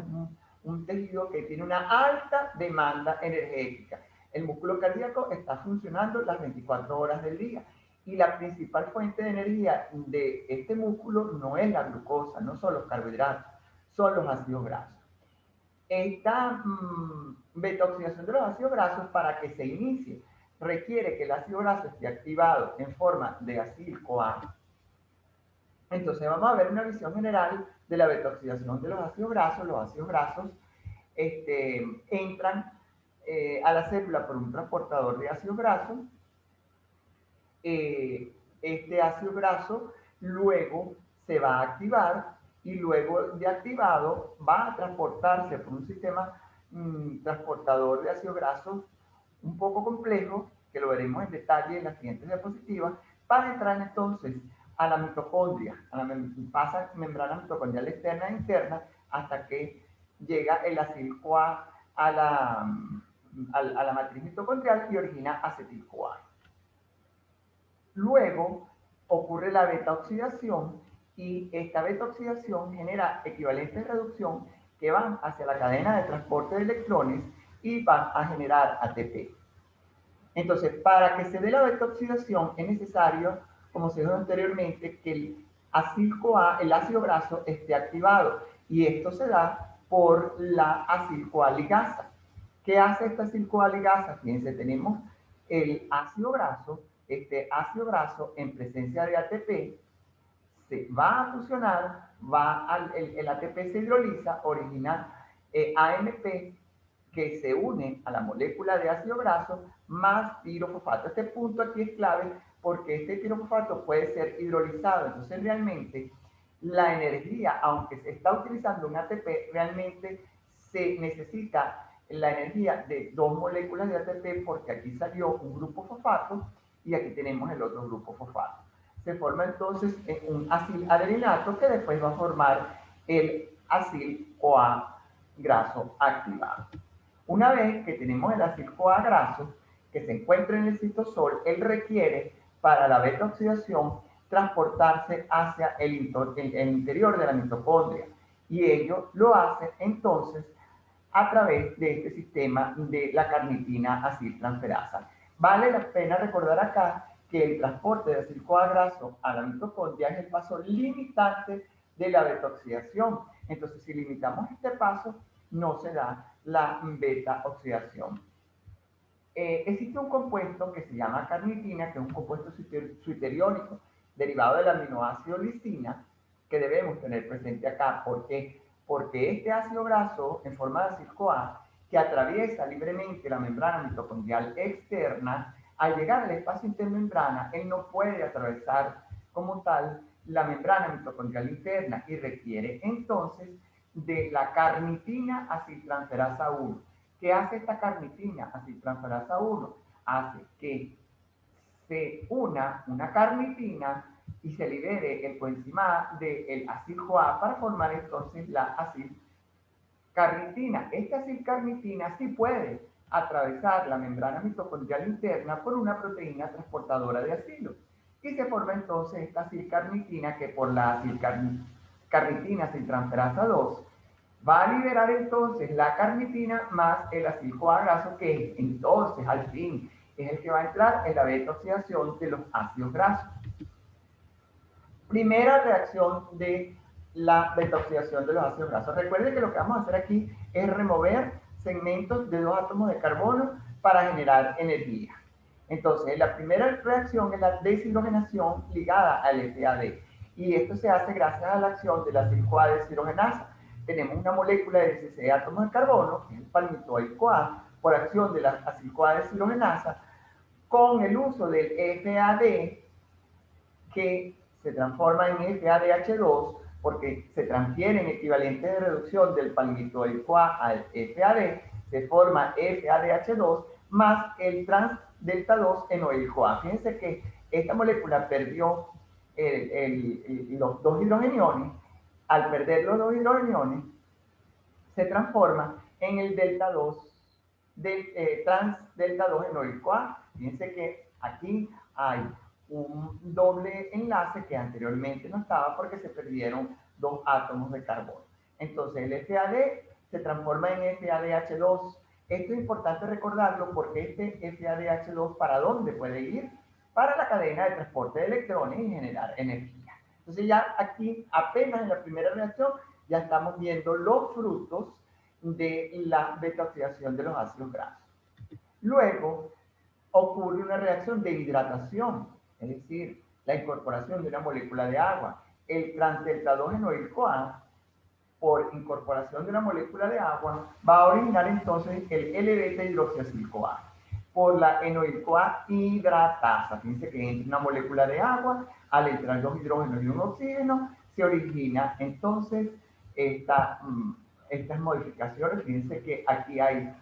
un tejido que tiene una alta demanda energética. El músculo cardíaco está funcionando las 24 horas del día y la principal fuente de energía de este músculo no es la glucosa, no son los carbohidratos, son los ácidos grasos. Esta beta-oxidación de los ácidos grasos, para que se inicie, requiere que el ácido graso esté activado en forma de acil-CoA. Entonces vamos a ver una visión general de la beta-oxidación de los ácidos grasos. Los ácidos grasos entran a la célula por un transportador de ácidos grasos. Este ácido graso luego se va a activar y luego de activado va a transportarse por un sistema transportador de ácidos grasos un poco complejo, que lo veremos en detalle en las siguientes diapositivas, para entrar entonces a la mitocondria, pasa membrana mitocondrial externa e interna hasta que llega el acil-CoA a la matriz mitocondrial y origina acetil-CoA. Luego ocurre la beta-oxidación y esta beta-oxidación genera equivalentes de reducción que van hacia la cadena de transporte de electrones y van a generar ATP. Entonces, para que se dé la beta-oxidación es necesario, como se dijo anteriormente, que el acil-CoA, el ácido graso, esté activado y esto se da por la acil-CoA ligasa. ¿Qué hace esta acil-CoA ligasa? Fíjense, tenemos el ácido graso. Este ácido graso en presencia de ATP se va a fusionar, el ATP se hidroliza, origina AMP, que se une a la molécula de ácido graso más pirofosfato. Este punto aquí es clave porque este pirofosfato puede ser hidrolizado. Entonces realmente la energía, aunque se está utilizando un ATP, realmente se necesita la energía de 2 moléculas de ATP porque aquí salió un grupo fosfato y aquí tenemos el otro grupo fosfato. Se forma entonces un acil-adeninato que después va a formar el acil-CoA graso activado. Una vez que tenemos el acil-CoA graso que se encuentra en el citosol, él requiere para la beta-oxidación transportarse hacia el interior de la mitocondria y ello lo hace entonces a través de este sistema de la carnitina aciltransferasa. Vale la pena recordar acá que el transporte de acil-CoA graso a la mitocondria es el paso limitante de la beta-oxidación. Entonces, si limitamos este paso, no se da la beta-oxidación. Existe un compuesto que se llama carnitina, que es un compuesto suiteriónico derivado del aminoácido lisina, que debemos tener presente acá. ¿Por qué? Porque este ácido graso en forma de acil-CoA, que atraviesa libremente la membrana mitocondrial externa, al llegar al espacio intermembrana, él no puede atravesar como tal la membrana mitocondrial interna y requiere entonces de la carnitina aciltransferasa 1. ¿Qué hace esta carnitina aciltransferasa 1? Hace que se una carnitina y se libere el coenzima del acil-CoA para formar entonces la acilcarnitina. Esta acilcarnitina sí puede atravesar la membrana mitocondrial interna por una proteína transportadora de acilo y se forma entonces esta acilcarnitina que por la acilcarnitina aciltransferasa 2 va a liberar entonces la carnitina más el acil-CoA graso, que entonces al fin es el que va a entrar en la beta-oxidación de los ácidos grasos. Primera reacción de la beta-oxidación de los ácidos grasos. Recuerden que lo que vamos a hacer aquí es remover segmentos de 2 átomos de carbono para generar energía. Entonces, la primera reacción es la deshidrogenación ligada al FAD. Y esto se hace gracias a la acción de la acil-CoA deshidrogenasa. Tenemos una molécula de 16 átomos de carbono, que es el palmitoid-CoA, por acción de la acil-CoA deshidrogenasa, con el uso del FAD, que se transforma en FADH2 porque se transfieren equivalentes de reducción del palmitoil-CoA al FAD, se forma FADH2 más el trans delta 2 enoil-CoA. Fíjense que esta molécula perdió los dos hidrogeniones. Al perder los dos hidrogeniones, se transforma en el delta 2 del trans delta 2 enoil-CoA. Fíjense que aquí hay un doble enlace que anteriormente no estaba porque se perdieron dos átomos de carbono. Entonces el FAD se transforma en FADH2. Esto es importante recordarlo porque este FADH2, ¿para dónde puede ir? Para la cadena de transporte de electrones y generar energía. Entonces ya aquí, apenas en la primera reacción, ya estamos viendo los frutos de la beta-oxidación de los ácidos grasos. Luego ocurre una reacción de hidratación, es decir, la incorporación de una molécula de agua. El transdelta 2 enoil-CoA, por incorporación de una molécula de agua, va a originar entonces el L-beta hidroxiacil-CoA. Por la enoil-CoA hidratasa, fíjense que entra una molécula de agua, al entrar dos hidrógenos y un oxígeno, se origina entonces estas modificaciones. Fíjense que aquí hay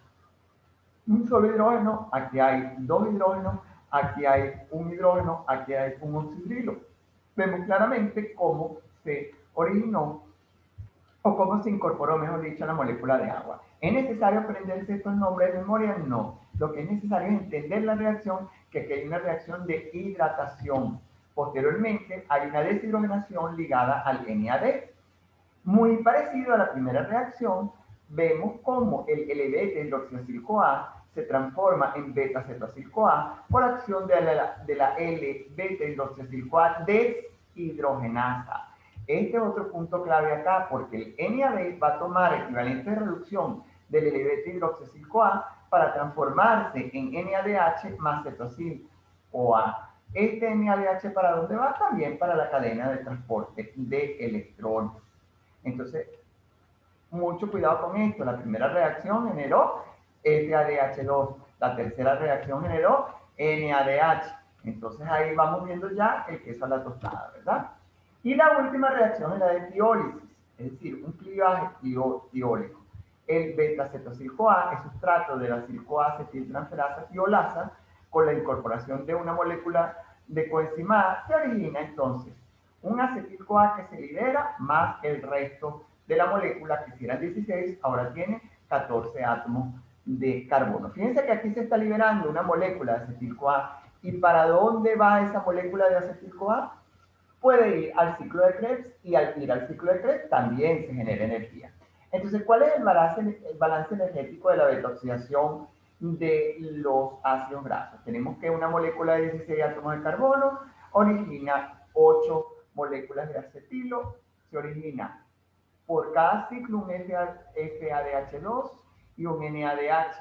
un solo hidrógeno, aquí hay dos hidrógenos, aquí hay un hidrógeno, aquí hay un oxidrilo. Vemos claramente cómo se originó o cómo se incorporó, mejor dicho, la molécula de agua. ¿Es necesario aprenderse estos nombres de memoria? No. Lo que es necesario es entender la reacción, que aquí hay una reacción de hidratación. Posteriormente, hay una deshidrogenación ligada al NAD. Muy parecido a la primera reacción, vemos cómo el L-beta hidroxiacil-CoA se transforma en beta-cetoacil-CoA por acción de la L-beta hidroxiacil-CoA deshidrogenasa. Este es otro punto clave acá, porque el NAD va a tomar equivalente de reducción del L-beta hidroxiacil-CoA para transformarse en NADH más cetoacil-CoA. Este NADH, ¿para dónde va? También para la cadena de transporte de electrones. Entonces, mucho cuidado con esto. La primera reacción generó FADH2. La tercera reacción generó NADH. Entonces ahí vamos viendo ya el queso a la tostada, ¿verdad? Y la última reacción es la de tiólisis, es decir, un clivaje tiólico. El beta-cetacil-CoA es sustrato de la acil-CoA acetiltransferasa tiolasa con la incorporación de una molécula de coenzima se origina entonces un acetil-CoA que se libera más el resto de la molécula, que si eran 16, ahora tiene 14 átomos de carbono. Fíjense que aquí se está liberando una molécula de acetil-CoA. ¿Y para dónde va esa molécula de acetil-CoA? Puede ir al ciclo de Krebs y al ir al ciclo de Krebs también se genera energía. Entonces, ¿cuál es el balance energético de la beta-oxidación de los ácidos grasos? Tenemos que una molécula de 16 átomos de carbono origina 8 moléculas de acetilo, se origina por cada ciclo un FADH2 y un NADH.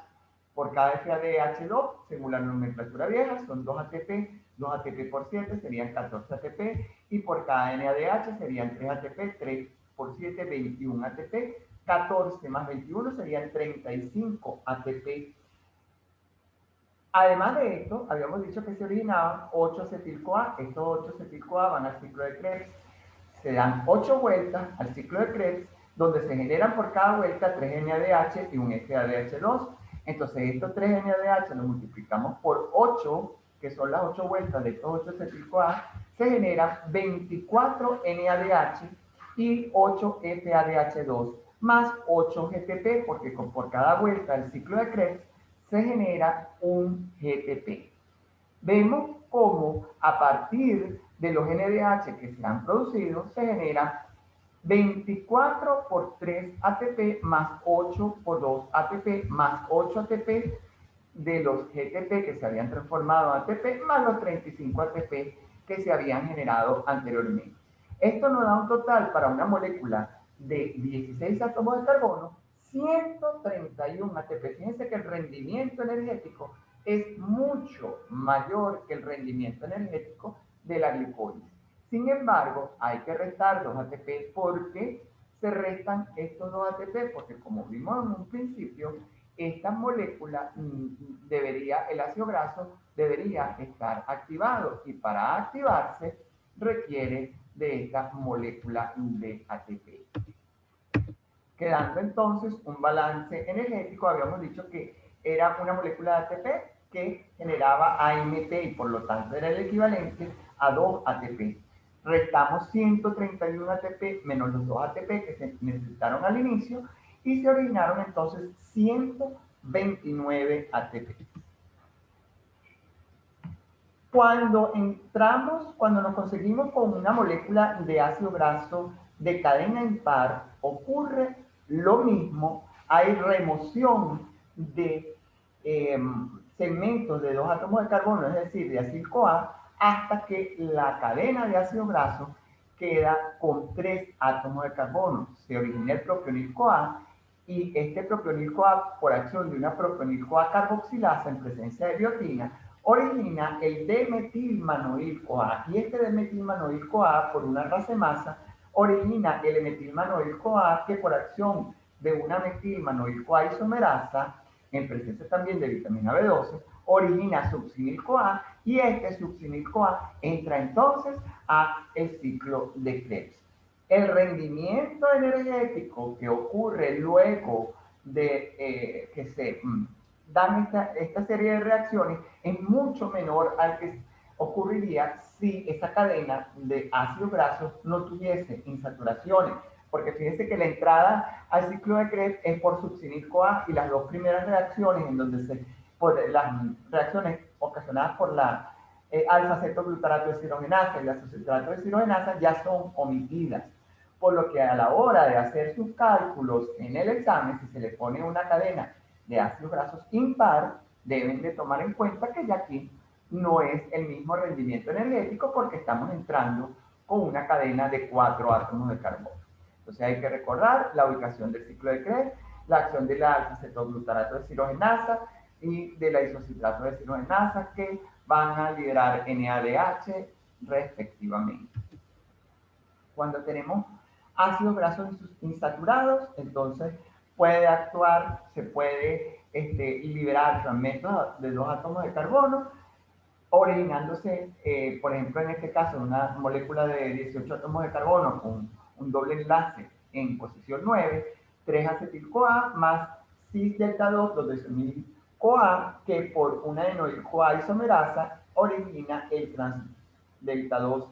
Por cada FADH2, según la nomenclatura vieja, son 2 ATP, 2 ATP por 7 serían 14 ATP, y por cada NADH serían 3 ATP, 3 por 7, 21 ATP, 14 más 21 serían 35 ATP. Además de esto, habíamos dicho que se originaban 8 acetil-CoA. Estos 8 acetil-CoA van al ciclo de Krebs. Se dan 8 vueltas al ciclo de Krebs, donde se generan por cada vuelta 3 NADH y un FADH2. Entonces, estos 3 NADH los multiplicamos por 8, que son las 8 vueltas de estos 8 acetil-CoA, se generan 24 NADH y 8 FADH2, más 8 GTP, porque por cada vuelta del ciclo de Krebs se genera un GTP. Vemos cómo a partir de los NADH que se han producido se genera 24 por 3 ATP más 8 por 2 ATP más 8 ATP de los GTP que se habían transformado en ATP más los 35 ATP que se habían generado anteriormente. Esto nos da un total para una molécula de 16 átomos de carbono, 131 ATP. Fíjense que el rendimiento energético es mucho mayor que el rendimiento energético de la glicólisis. Sin embargo, hay que restar 2 ATP porque se restan estos 2 ATP, porque como vimos en un principio, esta molécula debería, el ácido graso debería estar activado y para activarse requiere de esta molécula de ATP. Quedando entonces un balance energético, habíamos dicho que era una molécula de ATP que generaba AMP y por lo tanto era el equivalente a 2 ATP. Restamos 131 ATP menos los 2 ATP que se necesitaron al inicio y se originaron entonces 129 ATP. Cuando nos conseguimos con una molécula de ácido graso de cadena impar, ocurre lo mismo, hay remoción de segmentos de 2 átomos de carbono, es decir, de acil-CoA, hasta que la cadena de ácido graso queda con 3 átomos de carbono. Se origina el propionil-CoA y este propionil-CoA, por acción de una propionil-CoA carboxilasa en presencia de biotina, origina el D-metilmanoil-CoA. Y este D-metilmanoil-CoA, por una racemasa, origina el metilmanoil-CoA que por acción de una metilmanoil-CoA isomerasa, en presencia también de vitamina B12, origina succinil-CoA y este succinil-CoA entra entonces a el ciclo de Krebs. El rendimiento energético que ocurre luego de que se dan esta serie de reacciones es mucho menor al que ocurriría si esa cadena de ácidos grasos no tuviese insaturaciones. Porque fíjense que la entrada al ciclo de Krebs es por succinil-CoA y las dos primeras reacciones en donde las reacciones ocasionadas por la alfa-cetoglutarato de deshidrogenasa y la citrato de deshidrogenasa ya son omitidas. Por lo que a la hora de hacer sus cálculos en el examen, si se le pone una cadena de ácidos grasos impar, deben de tomar en cuenta que ya aquí no es el mismo rendimiento energético porque estamos entrando con una cadena de 4 átomos de carbono. Entonces hay que recordar la ubicación del ciclo de Krebs, la acción de la alfa-cetoglutarato de deshidrogenasa y de la isocitrato de deshidrogenasa que van a liberar NADH respectivamente. Cuando tenemos ácidos grasos insaturados, entonces puede actuar, se puede liberar fragmentos de 2 átomos de carbono, originándose, por ejemplo, en este caso, una molécula de 18 átomos de carbono con un doble enlace en posición 9, 3-acetil-CoA más cis-delta-2, 2-desoxil-CoA, que por una enoil-CoA isomerasa origina el trans-delta-2,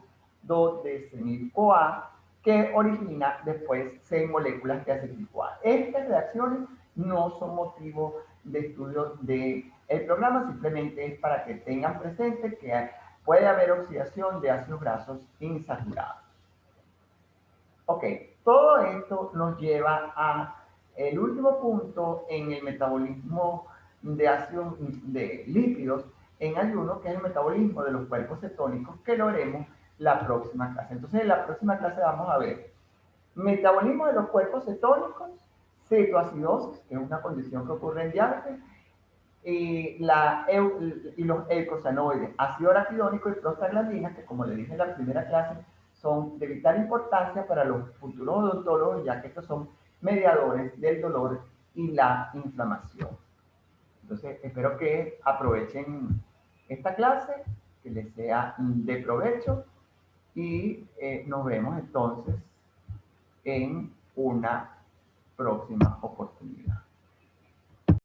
2-decenil-CoA, que origina después 6 moléculas de acetil-CoA. Estas reacciones no son motivo de estudio del programa, simplemente es para que tengan presente que puede haber oxidación de ácidos grasos insaturados. Ok, todo esto nos lleva a el último punto en el metabolismo de ácidos de lípidos en ayuno, que es el metabolismo de los cuerpos cetónicos, que lo haremos la próxima clase. Entonces, en la próxima clase vamos a ver metabolismo de los cuerpos cetónicos, cetoacidosis, que es una condición que ocurre en diabetes, y los eicosanoides, ácido araquidónico y prostaglandinas, que como le dije en la primera clase, son de vital importancia para los futuros odontólogos, ya que estos son mediadores del dolor y la inflamación. Entonces, espero que aprovechen esta clase, que les sea de provecho y nos vemos entonces en una próxima oportunidad.